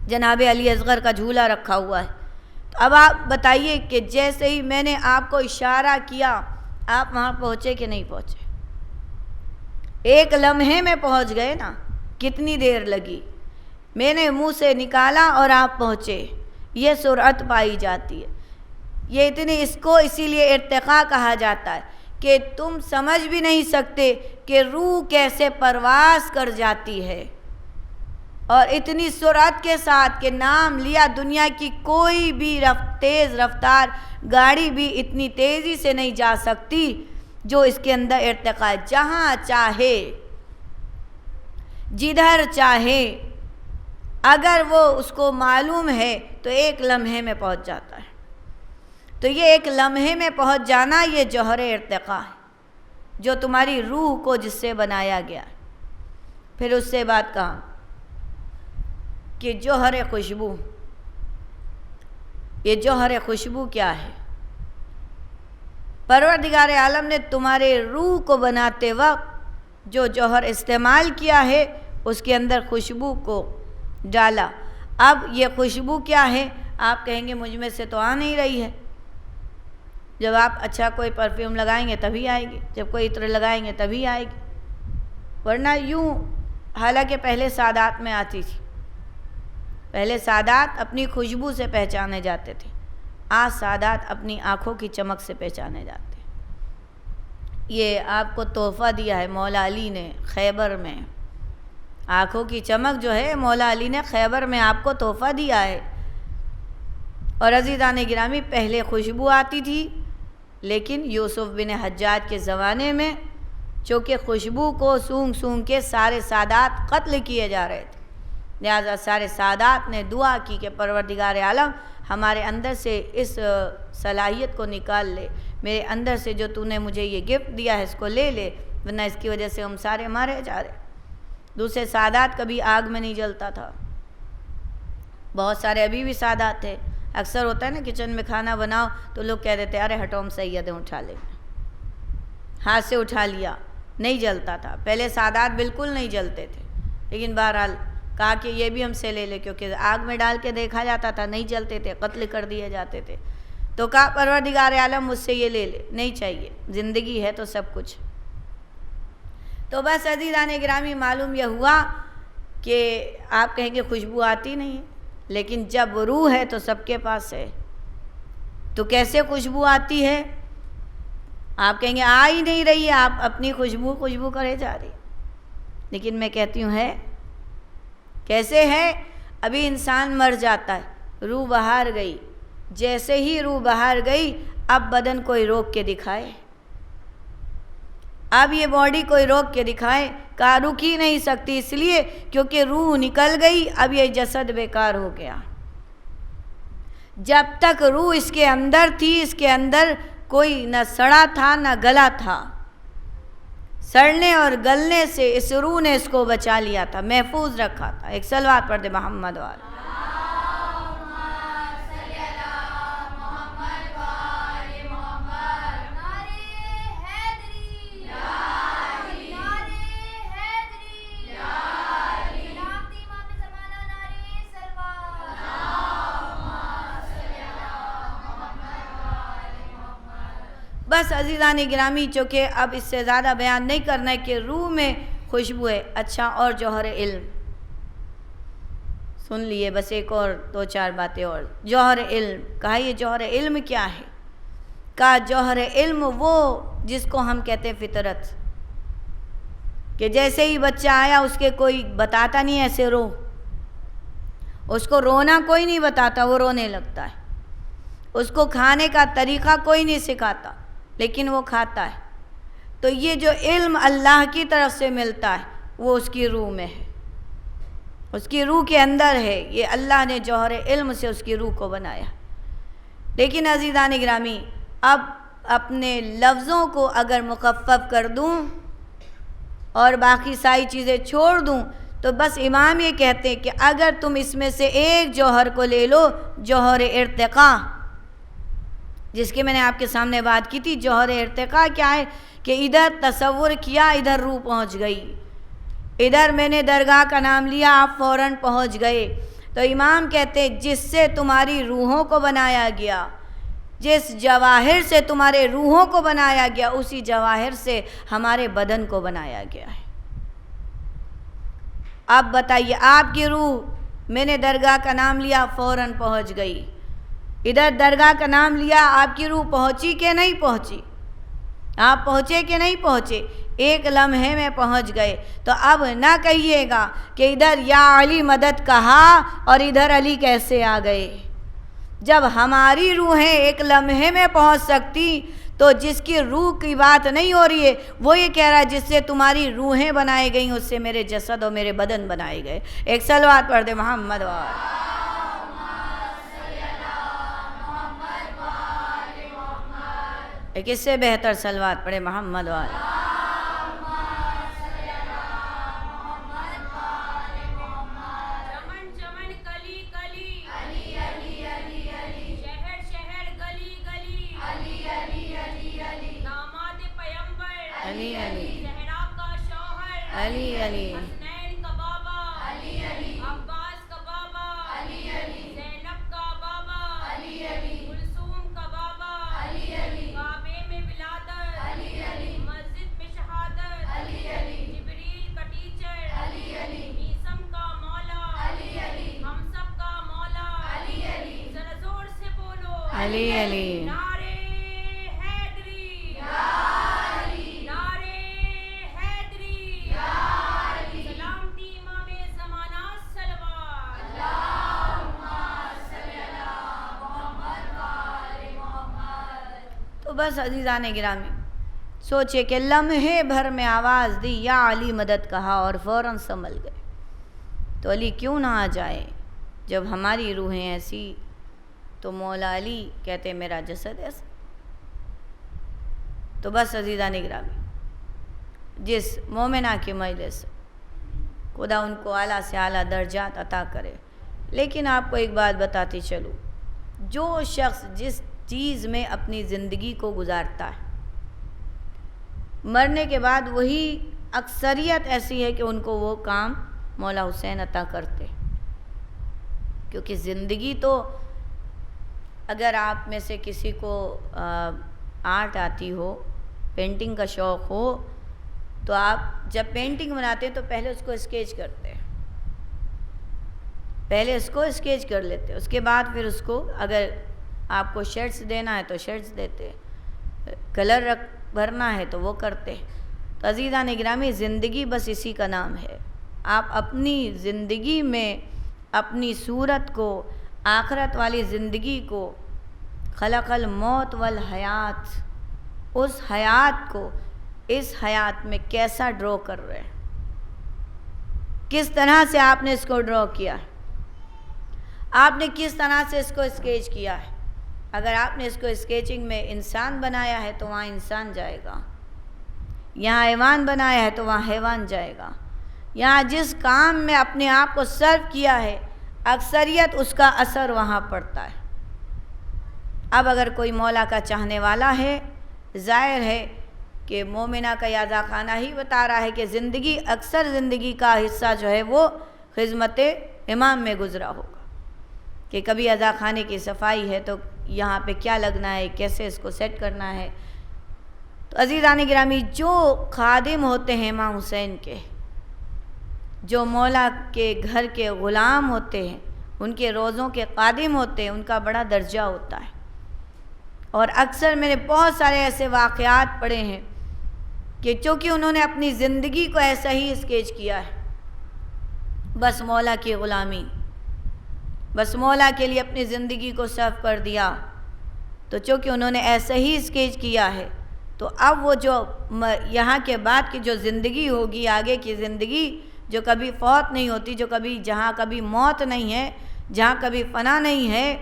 جناب علی اصغر کا جھولا رکھا ہوا ہے، تو اب آپ بتائیے کہ جیسے ہی میں نے آپ کو اشارہ کیا آپ وہاں پہنچے کہ نہیں پہنچے؟ ایک لمحے میں پہنچ گئے نا، کتنی دیر لگی؟ میں نے منہ سے نکالا اور آپ پہنچے۔ یہ سرعت پائی جاتی ہے، یہ اتنی، اس کو اسی لیے ارتقاء کہا جاتا ہے کہ تم سمجھ بھی نہیں سکتے کہ روح کیسے پرواز کر جاتی ہے، اور اتنی سرعت کے ساتھ کہ نام لیا دنیا کی کوئی بھی تیز رفتار گاڑی بھی اتنی تیزی سے نہیں جا سکتی جو اس کے اندر ارتقاء ہے۔ جہاں چاہے، جدھر چاہے، اگر وہ اس کو معلوم ہے تو ایک لمحے میں پہنچ جاتا ہے۔ تو یہ ایک لمحے میں پہنچ جانا یہ جوہر ارتقاء ہے، جو تمہاری روح کو، جس سے بنایا گیا۔ پھر اس سے بات کہا، کہ جوہر خوشبو، یہ جوہر خوشبو کیا ہے؟ پروردگار عالم نے تمہارے روح کو بناتے وقت جو جوہر استعمال کیا ہے اس کے اندر خوشبو کو ڈالا۔ اب یہ خوشبو کیا ہے؟ آپ کہیں گے مجھ میں سے تو آ نہیں رہی ہے۔ جب آپ اچھا کوئی پرفیوم لگائیں گے تبھی آئے گی، جب کوئی عطر لگائیں گے تبھی آئے گی، ورنہ یوں حالانکہ پہلے سادات میں آتی تھی۔ پہلے سادات اپنی خوشبو سے پہچانے جاتے تھے، آج سادات اپنی آنکھوں کی چمک سے پہچانے جاتے ہیں۔ یہ آپ کو تحفہ دیا ہے مولا علی نے خیبر میں، آنکھوں کی چمک جو ہے مولا علی نے خیبر میں آپ کو تحفہ دیا ہے۔ اور عزیزان گرامی پہلے خوشبو آتی تھی، لیکن یوسف بن حجاج کے زمانے میں چونکہ خوشبو کو سونگ سونگ کے سارے سادات قتل کیے جا رہے تھے، لہذا سارے سادات نے دعا کی کہ پروردگار عالم ہمارے اندر سے اس صلاحیت کو نکال لے، میرے اندر سے جو تو نے مجھے یہ گفٹ دیا ہے اس کو لے لے، ورنہ اس کی وجہ سے ہم سارے مارے جا رہے۔ دوسرے سادات کبھی آگ میں نہیں جلتا تھا، بہت سارے ابھی بھی سادات تھے۔ اکثر ہوتا ہے نا کچن میں کھانا بناؤ تو لوگ کہہ دیتے ارے ہٹو ہم سید ہیں اٹھا لیں، ہاتھ سے اٹھا لیا، نہیں جلتا تھا۔ پہلے سادات بالکل نہیں جلتے تھے، لیکن بہرحال کہا کہ یہ بھی ہم سے لے لے، کیونکہ آگ میں ڈال کے دیکھا جاتا تھا نہیں جلتے تھے، قتل کر دیے جاتے تھے۔ تو کہا پروردگار عالم مجھ سے یہ لے لے، نہیں چاہیے، زندگی ہے تو سب کچھ۔ تو بس عزیزان گرامی معلوم یہ ہوا کہ آپ کہیں گے خوشبو آتی نہیں ہے، لیکن جب روح ہے تو سب کے پاس ہے، تو کیسے خوشبو آتی ہے؟ آپ کہیں گے آ ہی نہیں رہی ہے، آپ اپنی خوشبو کرے جا رہی، لیکن میں کہتی ہوں ہے کیسے ہے؟ ابھی انسان مر جاتا ہے، روح باہر گئی، جیسے ہی روح باہر گئی اب بدن کوئی روک کے دکھائے، اب یہ باڈی کوئی روک کے دکھائے، کہا رک ہی نہیں سکتی، اس لیے کیونکہ روح نکل گئی، اب یہ جسد بیکار ہو گیا۔ جب تک روح اس کے اندر تھی، اس کے اندر کوئی نہ سڑا تھا نہ گلا تھا، سڑنے اور گلنے سے اس روح نے اس کو بچا لیا تھا، محفوظ رکھا تھا۔ ایک صلوات پڑھ دے محمد والا۔ بس عزیزان گرامی چونکہ اب اس سے زیادہ بیان نہیں کرنا ہے کہ روح میں خوشبو ہے۔ اچھا، اور جوہر علم سن لیے، بس ایک اور دو چار باتیں اور۔ جوہر علم کہا یہ جوہر علم کیا ہے؟ کہا جوہر علم وہ جس کو ہم کہتے ہیں فطرت، کہ جیسے ہی بچہ آیا اس کے کوئی بتاتا نہیں ایسے رو، اس کو رونا کوئی نہیں بتاتا، وہ رونے لگتا ہے۔ اس کو کھانے کا طریقہ کوئی نہیں سکھاتا، لیکن وہ کھاتا ہے۔ تو یہ جو علم اللہ کی طرف سے ملتا ہے وہ اس کی روح میں ہے، اس کی روح کے اندر ہے۔ یہ اللہ نے جوہر علم سے اس کی روح کو بنایا۔ لیکن عزیزان گرامی اب اپنے لفظوں کو اگر مخفف کر دوں اور باقی ساری چیزیں چھوڑ دوں تو بس امام یہ کہتے ہیں کہ اگر تم اس میں سے ایک جوہر کو لے لو، جوہر ارتقاء، جس کے میں نے آپ کے سامنے بات کی تھی۔ جوہر ارتقاء کیا ہے؟ کہ ادھر تصور کیا، ادھر روح پہنچ گئی، ادھر میں نے درگاہ کا نام لیا، آپ فوراً پہنچ گئے۔ تو امام کہتے ہیں جس سے تمہاری روحوں کو بنایا گیا، جس جواہر سے تمہارے روحوں کو بنایا گیا، اسی جواہر سے ہمارے بدن کو بنایا گیا ہے۔ اب بتائیے آپ کی روح، میں نے درگاہ کا نام لیا فوراً پہنچ گئی، ادھر درگاہ کا نام لیا، آپ کی روح پہنچی کہ نہیں پہنچی؟ آپ پہنچے کہ نہیں پہنچے؟ ایک لمحے میں پہنچ گئے۔ تو اب نہ کہیے گا کہ ادھر یا علی مدد کہا اور ادھر علی کیسے آ گئے۔ جب ہماری روحیں ایک لمحے میں پہنچ سکتی تو جس کی روح کی بات نہیں ہو رہی ہے وہ یہ کہہ رہا ہے جس سے تمہاری روحیں بنائی گئیں اس سے میرے جسد اور میرے بدن بنائے گئے۔ ایک صلوات پڑھ دے محمد والا۔ ایک اس سے بہتر صلوات پڑھے محمد والا۔ چمن چمن علی حسنین کا بابا علی علی، عباس کا بابا علی علی، زینب کا بابا علی علی، کلثوم کا بابا علی علی، کعبے میں ولادت علی علی، مسجد میں شہادت علی علی، جبریل کا ٹیچر علی علی، میثم کا مولا علی علی، ہم سب کا مولا علی علی، ذرا زور سے بولو علی علی نعرے حیدری یا علی، نعرے حیدری یا علی، سلامتی امام زمانہ صلوات اللہم صلی علی محمد و آل محمد۔ تو بس عزیزان گرامی سوچے کہ لمحے بھر میں آواز دی یا علی مدد کہا اور فوراً سنبھل گئے، تو علی کیوں نہ آ جائے جب ہماری روحیں ایسی؟ تو مولا علی کہتے میرا جسد ایسا۔ تو بس عزیزان گرامی جس مومنہ کی مجلس خدا ان کو اعلیٰ سے اعلیٰ درجات عطا کرے، لیکن آپ کو ایک بات بتاتی چلوں، جو شخص جس چیز میں اپنی زندگی کو گزارتا ہے مرنے کے بعد وہی اکثریت ایسی ہے کہ ان کو وہ کام مولا حسین عطا کرتے، کیونکہ زندگی تو اگر آپ میں سے کسی کو آرٹ آتی ہو، پینٹنگ کا شوق ہو، تو آپ جب پینٹنگ بناتے ہیں تو پہلے اس کو اسکیچ کرتے ہیں، پہلے اس کو اسکیچ کر لیتے، اس کے بعد پھر اس کو اگر آپ کو شیڈز دینا ہے تو شیڈز دیتے، کلر بھرنا ہے تو وہ کرتے۔ تو عزیزان گرامی زندگی بس اسی کا نام ہے، آپ اپنی زندگی میں اپنی صورت کو، آخرت والی زندگی کو، خلق الموت والحیات، اس حیات کو اس حیات میں کیسا ڈرا کر رہے ہیں، کس طرح سے آپ نے اس کو ڈرا کیا ہے، آپ نے کس طرح سے اس کو اسکیچ کیا ہے۔ اگر آپ نے اس کو اسکیچنگ میں انسان بنایا ہے تو وہاں انسان جائے گا، یہاں حیوان بنایا ہے تو وہاں حیوان جائے گا، یہاں جس کام میں اپنے آپ کو سرو کیا ہے اکثریت اس کا اثر وہاں پڑتا ہے۔ اب اگر کوئی مولا کا چاہنے والا ہے، ظاہر ہے کہ مومنہ کا یازا خانہ ہی بتا رہا ہے کہ زندگی اکثر زندگی کا حصہ جو ہے وہ خدمت امام میں گزرا ہوگا، کہ کبھی عزا خانے کی صفائی ہے تو یہاں پہ کیا لگنا ہے، کیسے اس کو سیٹ کرنا ہے۔ تو عزیزان گرامی جو خادم ہوتے ہیں امام حسین کے، جو مولا کے گھر کے غلام ہوتے ہیں، ان کے روزوں کے قادم ہوتے ہیں، ان کا بڑا درجہ ہوتا ہے۔ اور اکثر میں نے بہت سارے ایسے واقعات پڑھے ہیں کہ چونکہ انہوں نے اپنی زندگی کو ایسا ہی اسکیچ کیا ہے، بس مولا کی غلامی، بس مولا کے لیے اپنی زندگی کو صرف کر دیا، تو چونکہ انہوں نے ایسا ہی اسکیچ کیا ہے تو اب وہ جو یہاں کے بعد کی جو زندگی ہوگی، آگے کی زندگی جو کبھی فوت نہیں ہوتی، جو کبھی جہاں کبھی موت نہیں ہے، جہاں کبھی فنا نہیں ہے،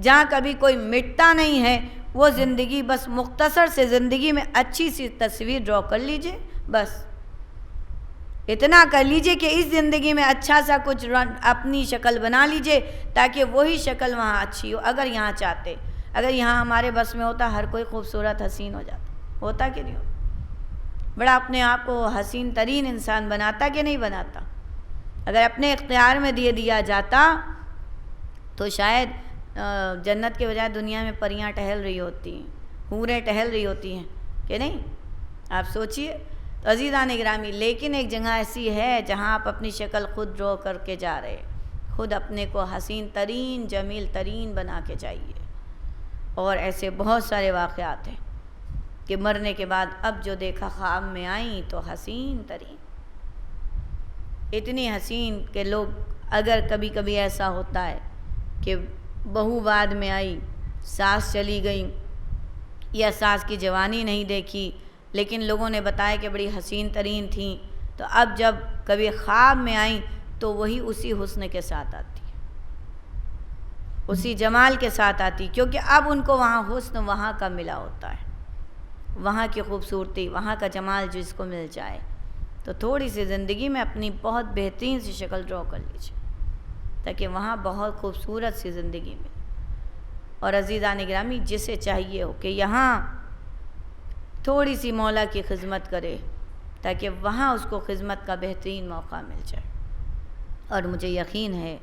جہاں کبھی کوئی مٹتا نہیں ہے، وہ زندگی بس مختصر سے زندگی میں اچھی سی تصویر ڈرا کر لیجئے، بس اتنا کر لیجئے کہ اس زندگی میں اچھا سا کچھ اپنی شکل بنا لیجئے تاکہ وہی شکل وہاں اچھی ہو۔ اگر یہاں چاہتے، اگر یہاں ہمارے بس میں ہوتا ہر کوئی خوبصورت حسین ہو جاتا، ہوتا کہ نہیں ہوتا؟ بڑا اپنے آپ کو حسین ترین انسان بناتا کہ نہیں بناتا؟ اگر اپنے اختیار میں دیا جاتا تو شاید جنت کے بجائے دنیا میں پریاں ٹہل رہی ہوتی ہیں، حوریں ٹہل رہی ہوتی ہیں کہ نہیں؟ آپ سوچئے۔ تو عزیزان گرامی لیکن ایک جگہ ایسی ہے جہاں آپ اپنی شکل خود ڈرا کر کے جا رہے، خود اپنے کو حسین ترین جمیل ترین بنا کے جائیے۔ اور ایسے بہت سارے واقعات ہیں کہ مرنے کے بعد اب جو دیکھا خواب میں آئیں تو حسین ترین، اتنی حسین کہ لوگ اگر کبھی کبھی ایسا ہوتا ہے کہ بہو بعد میں آئی، ساس چلی گئی یا ساس کی جوانی نہیں دیکھی لیکن لوگوں نے بتایا کہ بڑی حسین ترین تھیں، تو اب جب کبھی خواب میں آئیں تو وہی اسی حسن کے ساتھ آتی، اسی جمال کے ساتھ آتی، کیونکہ اب ان کو وہاں حسن وہاں کا ملا ہوتا ہے، وہاں کی خوبصورتی، وہاں کا جمال جس کو مل جائے۔ تو تھوڑی سی زندگی میں اپنی بہت بہترین سی شکل ڈرا کر لیجیے تاکہ وہاں بہت خوبصورت سی زندگی ملے۔ اور عزیزان گرامی جسے چاہیے ہو کہ یہاں تھوڑی سی مولا کی خدمت کرے، تاکہ وہاں اس کو خدمت کا بہترین موقع مل جائے۔ اور مجھے یقین ہے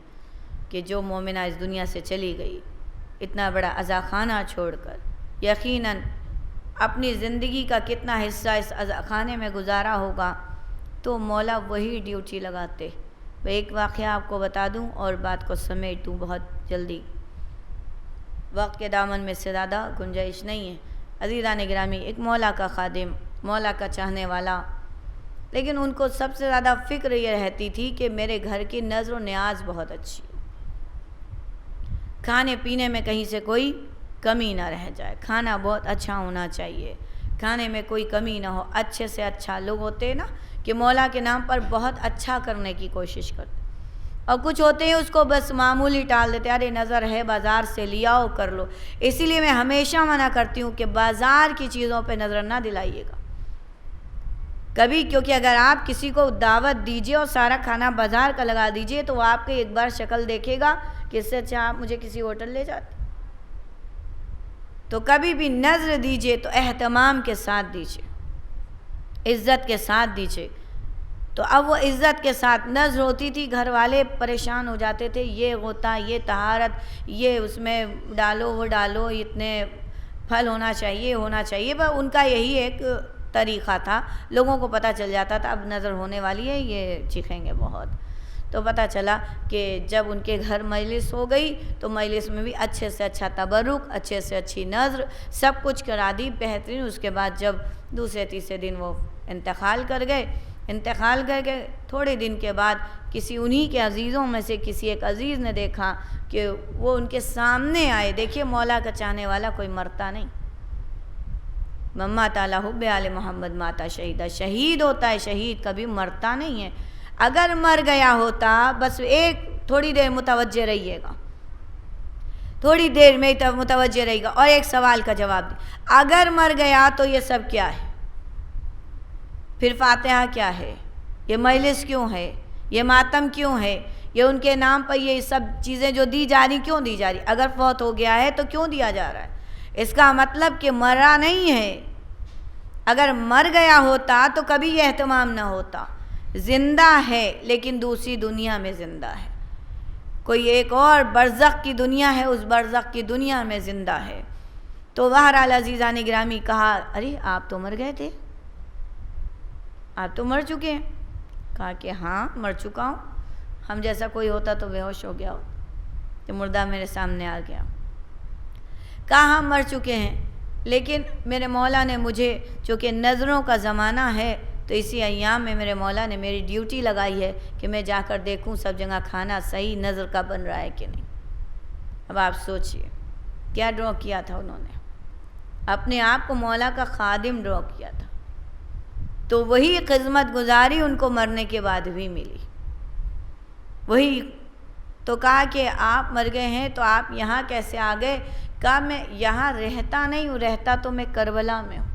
کہ جو مومنہ اس دنیا سے چلی گئی اتنا بڑا عزاخانہ چھوڑ کر، یقیناً اپنی زندگی کا کتنا حصہ اس عزاخانے میں گزارا ہوگا، تو مولا وہی ڈیوٹی لگاتے۔ میں ایک واقعہ آپ کو بتا دوں اور بات کو سمیٹ دوں بہت جلدی، وقت کے دامن میں سے زیادہ گنجائش نہیں ہے۔ عزیزان گرامی، ایک مولا کا خادم، مولا کا چاہنے والا، لیکن ان کو سب سے زیادہ فکر یہ رہتی تھی کہ میرے گھر کی نظر و نیاز بہت اچھی ہو، کھانے پینے میں کہیں سے کوئی کمی نہ رہ جائے، کھانا بہت اچھا ہونا چاہیے، کھانے میں کوئی کمی نہ ہو، اچھے سے اچھا۔ لوگ ہوتے ہیں نا کہ مولا کے نام پر بہت اچھا کرنے کی کوشش کرتے، اور کچھ ہوتے ہیں اس کو بس معمولی ٹال دیتے، ارے نظر ہے بازار سے لیا ہو کر لو۔ اسی لیے میں ہمیشہ منع کرتی ہوں کہ بازار کی چیزوں پہ نظر نہ دلائیے گا کبھی، کیونکہ اگر آپ کسی کو دعوت دیجئے اور سارا کھانا بازار کا لگا دیجئے تو وہ آپ کے ایک بار شکل دیکھے گا کہ اس سے اچھا آپ مجھے کسی ہوٹل لے جاتے۔ تو کبھی بھی نظر دیجئے تو اہتمام کے ساتھ دیجئے، عزت کے ساتھ دیجئے۔ تو اب وہ عزت کے ساتھ نظر ہوتی تھی، گھر والے پریشان ہو جاتے تھے، یہ ہوتا، یہ طہارت، یہ اس میں ڈالو وہ ڈالو، اتنے پھل ہونا چاہیے ہونا چاہیے، بس ان کا یہی ایک طریقہ تھا۔ لوگوں کو پتہ چل جاتا تھا اب نظر ہونے والی ہے، یہ چیخیں گے بہت۔ تو پتہ چلا کہ جب ان کے گھر مجلس ہو گئی تو مجلس میں بھی اچھے سے اچھا تبرک، اچھے سے اچھی نظر، سب کچھ کرا دی بہترین۔ اس کے بعد جب دوسرے تیسرے دن وہ انتقال کر گئے، انتقال کر کے تھوڑے دن کے بعد کسی انہی کے عزیزوں میں سے کسی ایک عزیز نے دیکھا کہ وہ ان کے سامنے آئے۔ دیکھیے مولا کا چاہنے والا کوئی مرتا نہیں، مما تعالیٰ حب آل محمد ماتا شہیدہ، شہید ہوتا ہے، شہید کبھی مرتا نہیں ہے۔ اگر مر گیا ہوتا بس ایک تھوڑی دیر متوجہ رہیے گا، تھوڑی دیر میں متوجہ رہے گا، اور ایک سوال کا جواب دیں، اگر مر گیا تو یہ سب کیا ہے؟ پھر فاتحہ کیا ہے؟ یہ مجلس کیوں ہے؟ یہ ماتم کیوں ہے؟ یہ ان کے نام پر یہ سب چیزیں جو دی جا رہی کیوں دی جا رہی؟ اگر فوت ہو گیا ہے تو کیوں دیا جا رہا ہے؟ اس کا مطلب کہ مرا نہیں ہے۔ اگر مر گیا ہوتا تو کبھی یہ اہتمام نہ ہوتا۔ زندہ ہے لیکن دوسری دنیا میں زندہ ہے، کوئی ایک اور برزخ کی دنیا ہے، اس برزخ کی دنیا میں زندہ ہے۔ تو بہرحال عزیزان گرامی کہا، ارے آپ تو مر گئے تھے، آپ تو مر چکے ہیں۔ کہا کہ ہاں مر چکا ہوں، ہم جیسا کوئی ہوتا تو بے ہوش ہو گیا ہو، کہ مردہ میرے سامنے آ گیا۔ کہا ہم مر چکے ہیں، لیکن میرے مولا نے مجھے، چونکہ نظروں کا زمانہ ہے تو اسی ایام میں میرے مولا نے میری ڈیوٹی لگائی ہے کہ میں جا کر دیکھوں سب جگہ کھانا صحیح نظر کا بن رہا ہے کہ نہیں۔ اب آپ سوچئے کیا ڈرا کیا تھا انہوں نے، اپنے آپ کو مولا کا خادم ڈرا کیا تھا، تو وہی خدمت گزاری ان کو مرنے کے بعد بھی ملی۔ وہی تو کہا کہ آپ مر گئے ہیں تو آپ یہاں کیسے آ گئے؟ کہا میں یہاں رہتا نہیں ہوں، رہتا تو میں کربلا میں ہوں،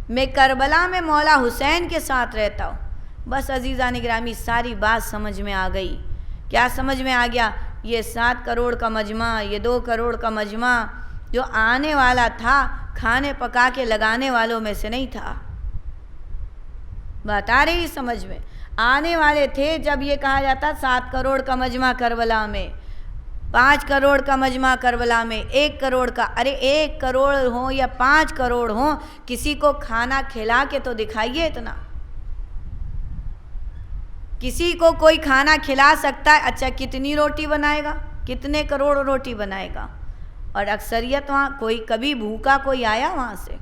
میں کربلا میں مولا حسین کے ساتھ رہتا ہوں۔ بس عزیزان گرامی ساری بات سمجھ میں آ گئی۔ کیا سمجھ میں آ گیا؟ یہ 7 کروڑ کا مجمع، یہ 2 کروڑ کا مجمع جو آنے والا تھا کھانے پکا کے لگانے والوں میں سے نہیں تھا۔ بات آ رہی سمجھ میں؟ آنے والے تھے جب یہ کہا جاتا 7 کروڑ کا مجمع کربلا میں، 5 کروڑ کا مجمع کربلا میں، 1 کروڑ کا۔ ارے 1 کروڑ ہوں یا 5 کروڑ ہوں، کسی کو کھانا کھلا کے تو دکھائیے اتنا۔ کسی کو کوئی کھانا کھلا سکتا ہے، اچھا کتنی روٹی بنائے گا؟ کتنے کروڑ روٹی بنائے گا؟ اور اکثریت وہاں کوئی کبھی بھوکا کوئی آیا وہاں سے؟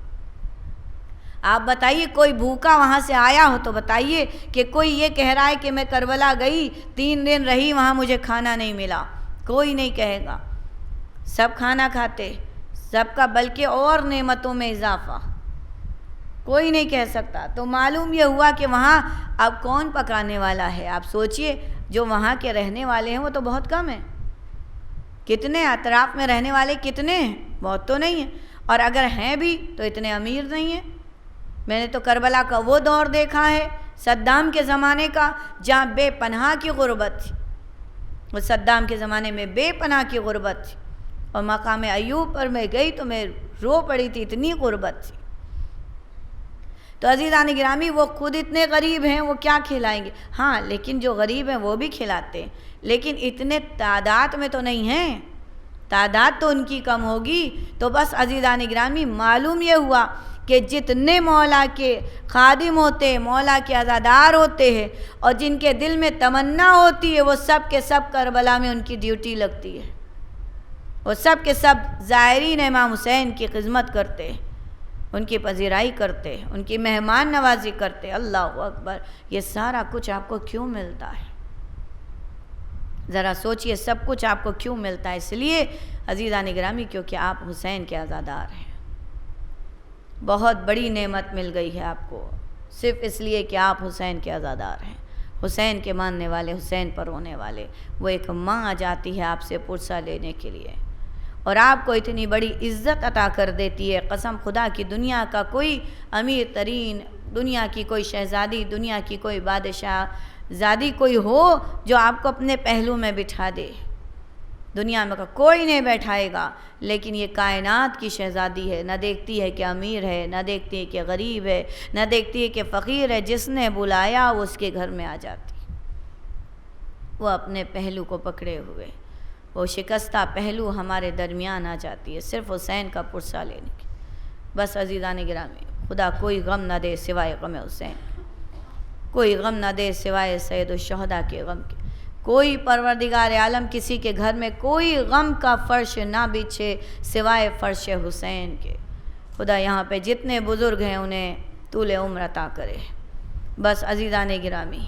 آپ بتائیے کوئی بھوکا وہاں سے آیا ہو تو بتائیے کہ کوئی یہ کہہ رہا ہے کہ میں کربلا گئی 3 دن رہی وہاں مجھے کھانا نہیں ملا، کوئی نہیں کہے گا۔ سب کھانا کھاتے، سب کا بلکہ اور نعمتوں میں اضافہ، کوئی نہیں کہہ سکتا۔ تو معلوم یہ ہوا کہ وہاں اب کون پکانے والا ہے؟ آپ سوچئے جو وہاں کے رہنے والے ہیں وہ تو بہت کم ہیں، کتنے اطراف میں رہنے والے کتنے ہیں؟ بہت تو نہیں ہیں، اور اگر ہیں بھی تو اتنے امیر نہیں ہیں۔ میں نے تو کربلا کا وہ دور دیکھا ہے صدام کے زمانے کا جہاں بے پناہ کی غربت تھی، وہ صدام کے زمانے میں بے پناہ کی غربت تھی، اور مقام ایوب پر میں گئی تو میں رو پڑی تھی، اتنی غربت تھی۔ تو عزیزان گرامی وہ خود اتنے غریب ہیں، وہ کیا کھلائیں گے؟ ہاں لیکن جو غریب ہیں وہ بھی کھلاتے ہیں، لیکن اتنے تعداد میں تو نہیں ہیں، تعداد تو ان کی کم ہوگی۔ تو بس عزیزان گرامی معلوم یہ ہوا کہ جتنے مولا کے خادم ہوتے ہیں، مولا کے عزادار ہوتے ہیں، اور جن کے دل میں تمنا ہوتی ہے، وہ سب کے سب کربلا میں ان کی ڈیوٹی لگتی ہے، وہ سب کے سب زائرین امام حسین کی خدمت کرتے ہیں، ان کی پذیرائی کرتے ہیں، ان کی مہمان نوازی کرتے ہیں۔ اللہ اکبر! یہ سارا کچھ آپ کو کیوں ملتا ہے؟ ذرا سوچئے، سب کچھ آپ کو کیوں ملتا ہے؟ اس لیے عزیزان گرامی کیونکہ آپ حسین کے عزادار ہیں۔ بہت بڑی نعمت مل گئی ہے آپ کو، صرف اس لیے کہ آپ حسین کے عزادار ہیں، حسین کے ماننے والے، حسین پر رونے والے۔ وہ ایک ماں آ جاتی ہے آپ سے پرسہ لینے کے لیے، اور آپ کو اتنی بڑی عزت عطا کر دیتی ہے، قسم خدا کی دنیا کا کوئی امیر ترین، دنیا کی کوئی شہزادی، دنیا کی کوئی بادشاہ زادی کوئی ہو جو آپ کو اپنے پہلو میں بٹھا دے، دنیا میں کوئی نہیں بیٹھائے گا۔ لیکن یہ کائنات کی شہزادی ہے، نہ دیکھتی ہے کہ امیر ہے، نہ دیکھتی ہے کہ غریب ہے، نہ دیکھتی ہے کہ فقیر ہے، جس نے بلایا وہ اس کے گھر میں آ جاتی، وہ اپنے پہلو کو پکڑے ہوئے، وہ شکستہ پہلو ہمارے درمیان آ جاتی ہے، صرف حسین کا پرسہ لینے کی۔ بس عزیزان گرامی، خدا کوئی غم نہ دے سوائے غم حسین، کوئی غم نہ دے سوائے سید الشہداء کے غم کے، کوئی پروردگار عالم کسی کے گھر میں کوئی غم کا فرش نہ بچھے سوائے فرش حسین کے۔ خدا یہاں پہ جتنے بزرگ ہیں انہیں طول عمر عطا کرے۔ بس عزیزان گرامی،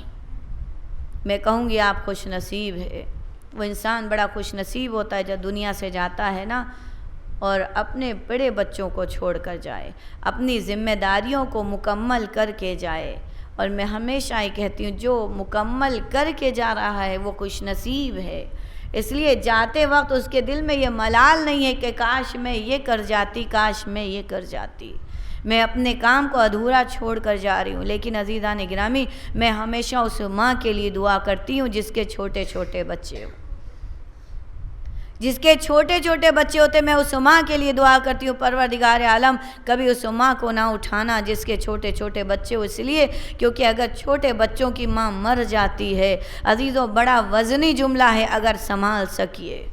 میں کہوں گی آپ خوش نصیب ہے، وہ انسان بڑا خوش نصیب ہوتا ہے جب دنیا سے جاتا ہے نا، اور اپنے بڑے بچوں کو چھوڑ کر جائے، اپنی ذمہ داریوں کو مکمل کر کے جائے۔ اور میں ہمیشہ ہی کہتی ہوں جو مکمل کر کے جا رہا ہے وہ خوش نصیب ہے۔ اس لیے جاتے وقت اس کے دل میں یہ ملال نہیں ہے کہ کاش میں یہ کر جاتی، کاش میں یہ کر جاتی، میں اپنے کام کو ادھورا چھوڑ کر جا رہی ہوں۔ لیکن عزیزان گرامی، میں ہمیشہ اس ماں کے لیے دعا کرتی ہوں جس کے چھوٹے چھوٹے بچے ہوں، جس کے چھوٹے چھوٹے بچے ہوتے، میں اس ماں کے لیے دعا کرتی ہوں پروردگار عالم کبھی اس ماں کو نہ اٹھانا جس کے چھوٹے چھوٹے بچے ہو، اس لیے کیونکہ اگر چھوٹے بچوں کی ماں مر جاتی ہے عزیزوں، بڑا وزنی جملہ ہے، اگر سنبھال سکیے،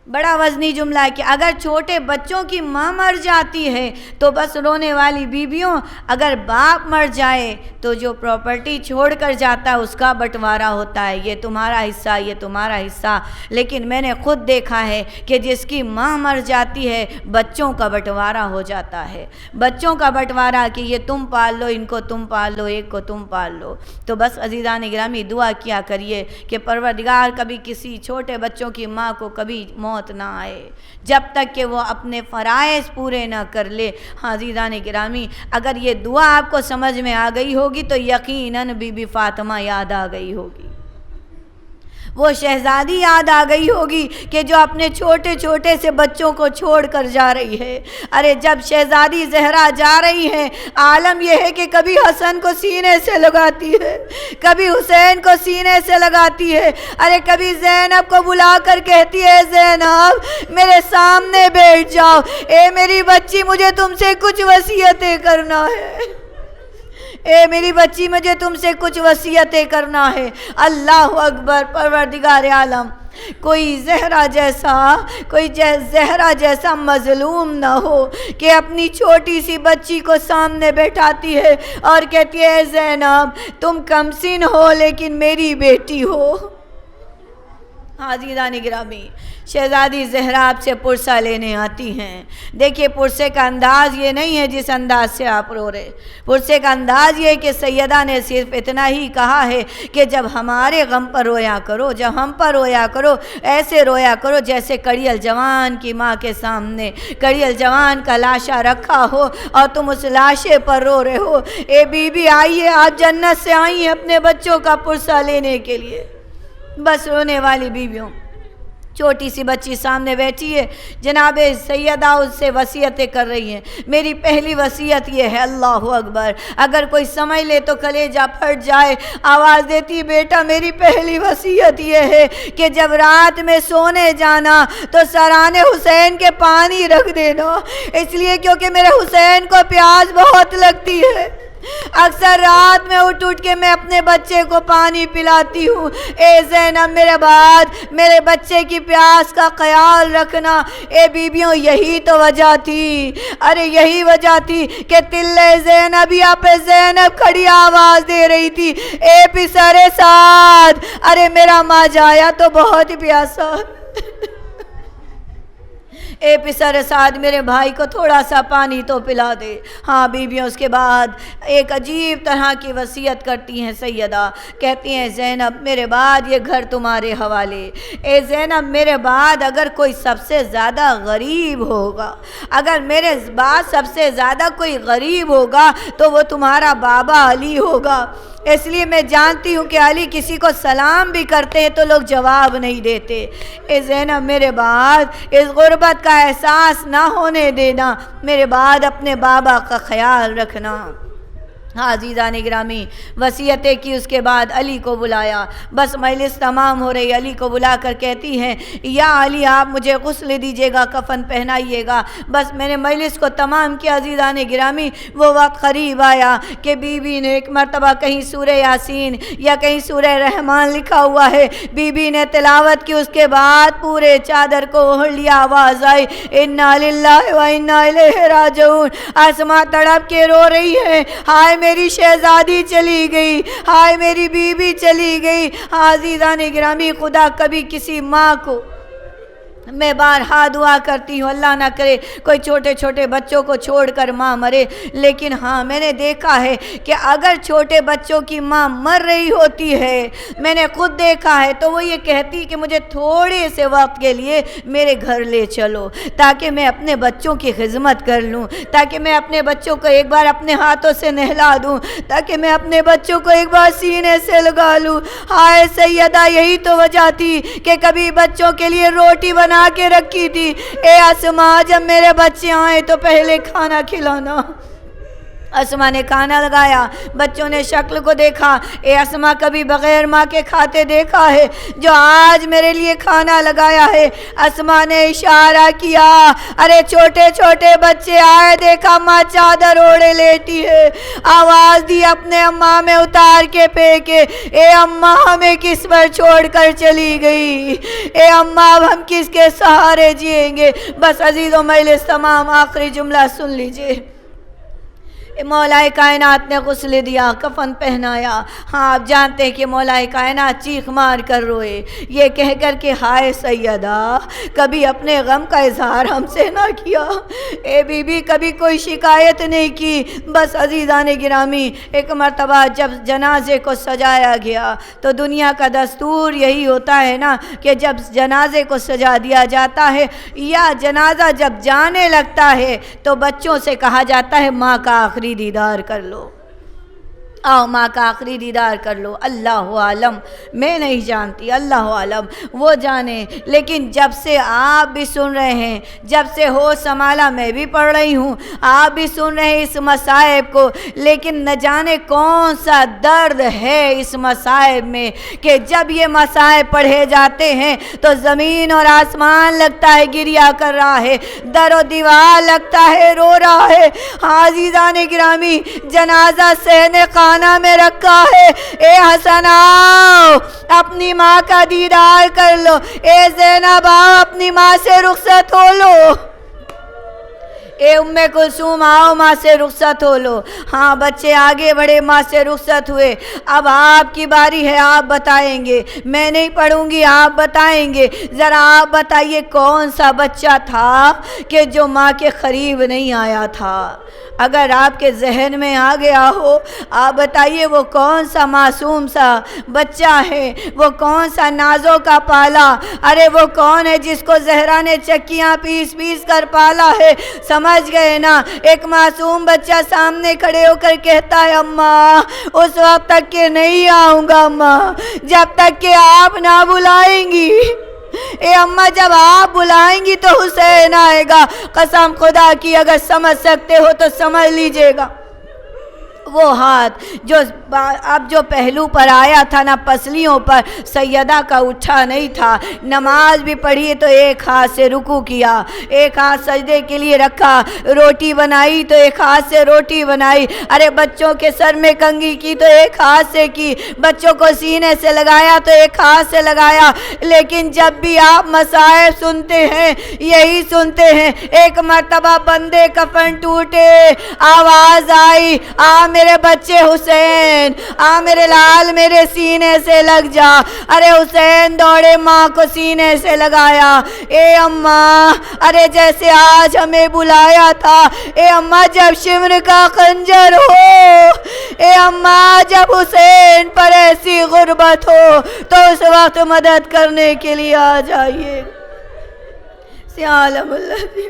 بڑا وزنی جملہ ہے کہ اگر چھوٹے بچوں کی ماں مر جاتی ہے تو بس رونے والی بیویوں، اگر باپ مر جائے تو جو پراپرٹی چھوڑ کر جاتا ہے اس کا بٹوارا ہوتا ہے، یہ تمہارا حصہ، یہ تمہارا حصہ۔ لیکن میں نے خود دیکھا ہے کہ جس کی ماں مر جاتی ہے بچوں کا بٹوارا ہو جاتا ہے، بچوں کا بٹوارا کہ یہ تم پال لو، ان کو تم پال لو، ایک کو تم پال لو۔ تو بس عزیزان گرامی دعا کیا کریے کہ پروردگار کبھی کسی چھوٹے بچوں کی ماں کو کبھی موت نہ آئے جب تک کہ وہ اپنے فرائض پورے نہ کر لے۔ ہاں عزیزان گرامی، اگر یہ دعا آپ کو سمجھ میں آ گئی ہوگی تو یقیناً بی بی فاطمہ یاد آ گئی ہوگی، وہ شہزادی یاد آ گئی ہوگی کہ جو اپنے چھوٹے چھوٹے سے بچوں کو چھوڑ کر جا رہی ہے۔ ارے جب شہزادی زہرا جا رہی ہے، عالم یہ ہے کہ کبھی حسن کو سینے سے لگاتی ہے، کبھی حسین کو سینے سے لگاتی ہے، ارے کبھی زینب کو بلا کر کہتی ہے زینب میرے سامنے بیٹھ جاؤ، اے میری بچی مجھے تم سے کچھ وصیتیں کرنا ہے، اے میری بچی مجھے تم سے کچھ وصیتیں کرنا ہے۔ اللہ اکبر! پروردگار عالم کوئی زہرا جیسا مظلوم نہ ہو کہ اپنی چھوٹی سی بچی کو سامنے بیٹھاتی ہے اور کہتی ہے زینب تم کم سن ہو لیکن میری بیٹی ہو۔ عزیزان گرامی، شہزادی زہرا آپ سے پرسہ لینے آتی ہیں۔ دیکھیے پرسے کا انداز یہ نہیں ہے جس انداز سے آپ رو رہے، پرسے کا انداز یہ ہے کہ سیدہ نے صرف اتنا ہی کہا ہے کہ جب ہمارے غم پر رویا کرو، جب ہم پر رویا کرو، ایسے رویا کرو جیسے کڑیل جوان کی ماں کے سامنے کڑیل جوان کا لاشا رکھا ہو اور تم اس لاشے پر رو رہے ہو۔ اے بی بی آئیے، آپ جنت سے آئی ہیں اپنے بچوں کا پرسہ لینے کے لیے۔ بس رونے والی بیویوں، چھوٹی سی بچی سامنے بیٹھی ہے، جناب سیدہ اس سے وصیتیں کر رہی ہیں۔ میری پہلی وصیت یہ ہے، اللہ اکبر، اگر کوئی سمجھ لے تو کلیجہ پھٹ جائے۔ آواز دیتی، بیٹا میری پہلی وصیت یہ ہے کہ جب رات میں سونے جانا تو سران حسین کے پانی رکھ دینا، اس لیے کیونکہ میرے حسین کو پیاس بہت لگتی ہے، اکثر رات میں اٹھ کے میں اپنے بچے کو پانی پلاتی ہوں۔ اے زینب میرے بعد میرے بچے کی پیاس کا خیال رکھنا۔ اے بیبیوں یہی تو وجہ تھی، ارے یہی وجہ تھی کہ تلے زینبیہ پہ زینب کھڑی آواز دے رہی تھی، اے پسر سعد، ارے میرا ماں جایا تو بہت پیاسا، اے پسر سعد میرے بھائی کو تھوڑا سا پانی تو پلا دے۔ ہاں بیویوں، اس کے بعد ایک عجیب طرح کی وصیت کرتی ہیں سیدہ، کہتی ہیں زینب میرے بعد یہ گھر تمہارے حوالے، اے زینب میرے بعد اگر کوئی سب سے زیادہ غریب ہوگا، اگر میرے بعد سب سے زیادہ کوئی غریب ہوگا تو وہ تمہارا بابا علی ہوگا، اس لیے میں جانتی ہوں کہ علی کسی کو سلام بھی کرتے ہیں تو لوگ جواب نہیں دیتے۔ اے زینب میرے بعد اس غربت کا احساس نہ ہونے دینا، میرے بعد اپنے بابا کا خیال رکھنا۔ ہاں عزیزان گرامی، وصیتیں کی، اس کے بعد علی کو بلایا، بس مجلس تمام ہو رہی، علی کو بلا کر کہتی ہیں یا علی آپ مجھے غسل دیجیے گا، کفن پہنائیے گا۔ بس میں نے مجلس کو تمام کیا عزیزان گرامی، وہ وقت قریب آیا کہ بی بی نے ایک مرتبہ کہیں سورہ یاسین یا کہیں سورہ رحمان لکھا ہوا ہے، بی بی نے تلاوت کی، اس کے بعد پورے چادر کو اوڑھ لیا، آواز آئی انا للہ و انا الیہ راجعون۔ آسماں تڑپ کے رو رہی ہے، ہائے میری شہزادی چلی گئی، ہائے میری بیوی چلی گئی۔ عزیزان گرامی، خدا کبھی کسی ماں کو، میں بارہا دعا کرتی ہوں اللہ نہ کرے کوئی چھوٹے چھوٹے بچوں کو چھوڑ کر ماں مرے، لیکن ہاں میں نے دیکھا ہے کہ اگر چھوٹے بچوں کی ماں مر رہی ہوتی ہے، میں نے خود دیکھا ہے، تو وہ یہ کہتی کہ مجھے تھوڑے سے وقت کے لیے میرے گھر لے چلو تاکہ میں اپنے بچوں کی خدمت کر لوں، تاکہ میں اپنے بچوں کو ایک بار اپنے ہاتھوں سے نہلا دوں، تاکہ میں اپنے بچوں کو ایک بار سینے سے لگا لوں۔ ہائے سیدہ یہی تو وجہ تھی کہ کبھی بچوں کے لیے روٹی بنا کے رکھی تھی، اے اسماء جب میرے بچے آئے تو پہلے کھانا کھلانا۔ اسماء نے کھانا لگایا، بچوں نے شکل کو دیکھا، اے اسماء کبھی بغیر ماں کے کھاتے دیکھا ہے جو آج میرے لیے کھانا لگایا ہے؟ اسماء نے اشارہ کیا، ارے چھوٹے چھوٹے بچے آئے، دیکھا ماں چادر اوڑھے لیٹی ہے، آواز دی اپنے اماں میں اتار کے پھینکے، اے اماں ہمیں کس پر چھوڑ کر چلی گئی، اے اماں اب ہم کس کے سہارے جئیں گے؟ بس عزیزوں مجلس تمام، آخری جملہ سن لیجئے، مولا کائنات نے غسل دیا، کفن پہنایا۔ ہاں آپ جانتے ہیں کہ مولا کائنات چیخ مار کر روئے، یہ کہہ کر کہ ہائے سیدہ کبھی اپنے غم کا اظہار ہم سے نہ کیا، اے بی بی کبھی کوئی شکایت نہیں کی۔ بس عزیزان گرامی، ایک مرتبہ جب جنازے کو سجایا گیا تو دنیا کا دستور یہی ہوتا ہے نا کہ جب جنازے کو سجا دیا جاتا ہے یا جنازہ جب جانے لگتا ہے تو بچوں سے کہا جاتا ہے ماں کا آخری دیدار کر لو، آؤ ماں کا آخری دیدار کر لو۔ اللہ عالم، میں نہیں جانتی، اللہ عالم وہ جانے، لیکن جب سے آپ بھی سن رہے ہیں، جب سے ہو سنبھالا میں بھی پڑھ رہی ہوں، آپ بھی سن رہے ہیں اس مصائب کو، لیکن نہ جانے کون سا درد ہے اس مصائب میں کہ جب یہ مصائب پڑھے جاتے ہیں تو زمین اور آسمان لگتا ہے گریا کر رہا ہے، در و دیوار لگتا ہے رو رہا ہے۔ عزیزان گرامی، جنازہ صحن خانہ میں رکھا ہے، اے حسن آؤ اپنی ماں کا دیدار کر لو، اے زینب آؤ اپنی ماں سے رخصت ہو لو، اے ام کلثوم آؤ ماں سے رخصت ہو لو۔ ہاں بچے آگے بڑھے، ماں سے رخصت ہوئے، اب آپ کی باری ہے، آپ بتائیں گے، میں نہیں پڑھوں گی، آپ بتائیں گے، ذرا آپ بتائیے کون سا بچہ تھا کہ جو ماں کے قریب نہیں آیا تھا؟ اگر آپ کے ذہن میں آ گیا ہو آپ بتائیے وہ کون سا معصوم سا بچہ ہے، وہ کون سا نازوں کا پالا، ارے وہ کون ہے جس کو زہرا نے چکیاں پیس پیس کر پالا ہے؟ سمجھ گئے نا؟ ایک معصوم بچہ سامنے کھڑے ہو کر کہتا ہے اماں اس وقت تک کہ نہیں آؤں گا اماں جب تک کہ آپ نہ بلائیں گی، اے اماں جب آپ بلائیں گی تو حسین آئے گا، قسم خدا کی اگر سمجھ سکتے ہو تو سمجھ لیجئے گا۔ وہ ہاتھ جو اب جو پہلو پر آیا تھا نا، پسلیوں پر، سیدہ کا اٹھا نہیں تھا۔ نماز بھی پڑھی تو ایک ہاتھ سے رکوع کیا، ایک ہاتھ سجدے کے لیے رکھا، روٹی بنائی تو ایک ہاتھ سے روٹی بنائی، ارے بچوں کے سر میں کنگھی کی تو ایک ہاتھ سے کی، بچوں کو سینے سے لگایا تو ایک ہاتھ سے لگایا۔ لیکن جب بھی آپ مصائب سنتے ہیں یہی سنتے ہیں، ایک مرتبہ بندے کفن ٹوٹے، آواز آئی، میرے بچے حسین، میرے لال میرے سینے سے لگ جا۔ ارے حسین دوڑے، ماں کو سینے سے لگایا۔ اے اماں، ارے جیسے آج ہمیں بلایا تھا، اے اماں جب شمر کا خنجر ہو، اے اماں جب حسین پر ایسی غربت ہو تو اس وقت مدد کرنے کے لیے آ جائیے۔ سیالم اللہ بھی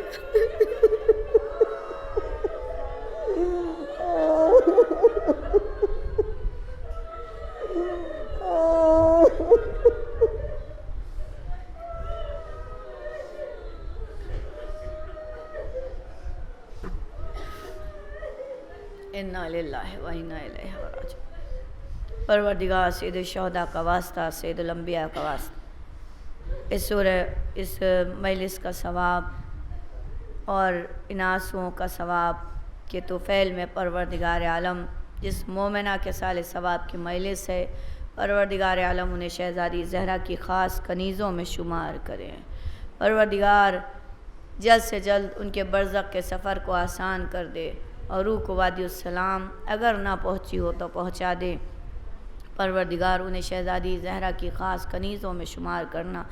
انا للہ و انا الیہ راجعون۔ پروردگار سید الشہداء کا واسطہ، سید الانبیاء کا واسطہ، اس مجلس کا ثواب اور ان آنسوؤں کا ثواب کے طفیل میں پروردگار عالم جس مومنہ کے سال ثواب کی مجلس ہے، پروردگار عالم انہیں شہزادی زہرا کی خاص کنیزوں میں شمار کریں۔ پروردگار جلد سے جلد ان کے برزخ کے سفر کو آسان کر دے اور روح کو وادی السلام اگر نہ پہنچی ہو تو پہنچا دے۔ پروردگار انہیں شہزادی زہرا کی خاص کنیزوں میں شمار کرنا،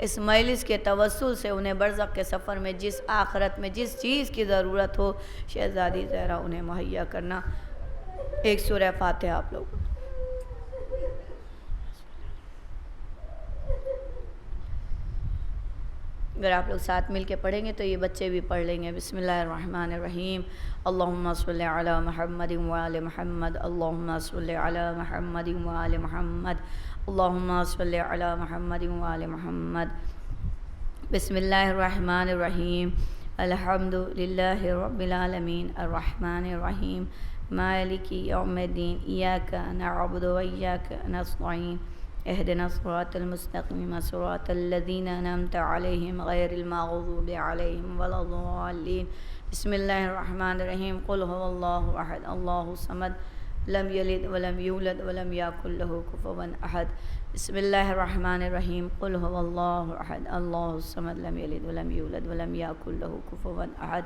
اس مجلس کے توسل سے انہیں برزخ کے سفر میں جس آخرت میں جس چیز کی ضرورت ہو شہزادی زہرا انہیں مہیا کرنا۔ ایک سورہ فاتحہ آپ لوگ اگر آپ لوگ ساتھ مل کے پڑھیں گے تو یہ بچے بھی پڑھ لیں گے۔ بسم اللہ الرحمن الرحیم۔ اللہم صلی علی محمد وآل محمد، اللہم صلی علی محمد وآل محمد، اللہم صلی علی محمد وآل محمد۔ بسم اللہ الرحمن الرحیم۔ الحمد للہ رب العالمین، الرحمن الرحیم، مالک یوم الدین، ایاک نعبد و ایاک نستعین، اہدنا الصراط المستقیم صراط الذین انعمت علیہم غیر المغضوب علیہم ولا الضالین۔ بسم اللہ الرحمن الرحیم۔ قل هو اللہ احد اللہ الصمد لم یلد ولم یولد ولم یکن لہ کفوا احد۔ بسم اللہ الرحمن الرحیم۔ قل هو اللہ احد اللہ الصمد لم یلد ولم یولد ولم یکن لہ کفوا احد۔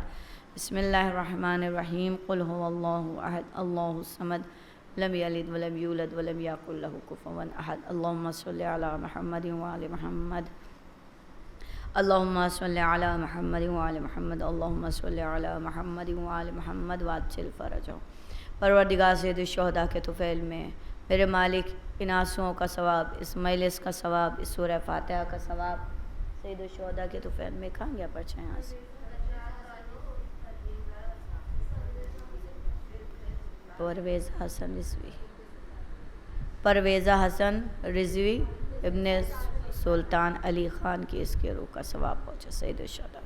بسم اللہ الرحمن الرحیم۔ قل هو اللہ احد اللہ الصمد لم یلد ولم یولد ولم یکن لہ کفوا احد۔ اللہم صلی علی محمد وآل محمد، اللہم صلی علی محمد وآل محمد، اللہم صلی علی محمد وآل محمد وعجل فرجہم۔ پروردگار سید الشہداء کے طفیل میں میرے مالک ان آنسوؤں کا ثواب، اس مجلس کا ثواب، اس سورہ فاتحہ کا ثواب سید الشہداء کے طفیل میں کہاں گیا پرچہ یہاں سے؟ پرویزہ حسن رضوی ابن سلطان علی خان کی اس کے روح کا ثواب پہنچا سید الشہداء۔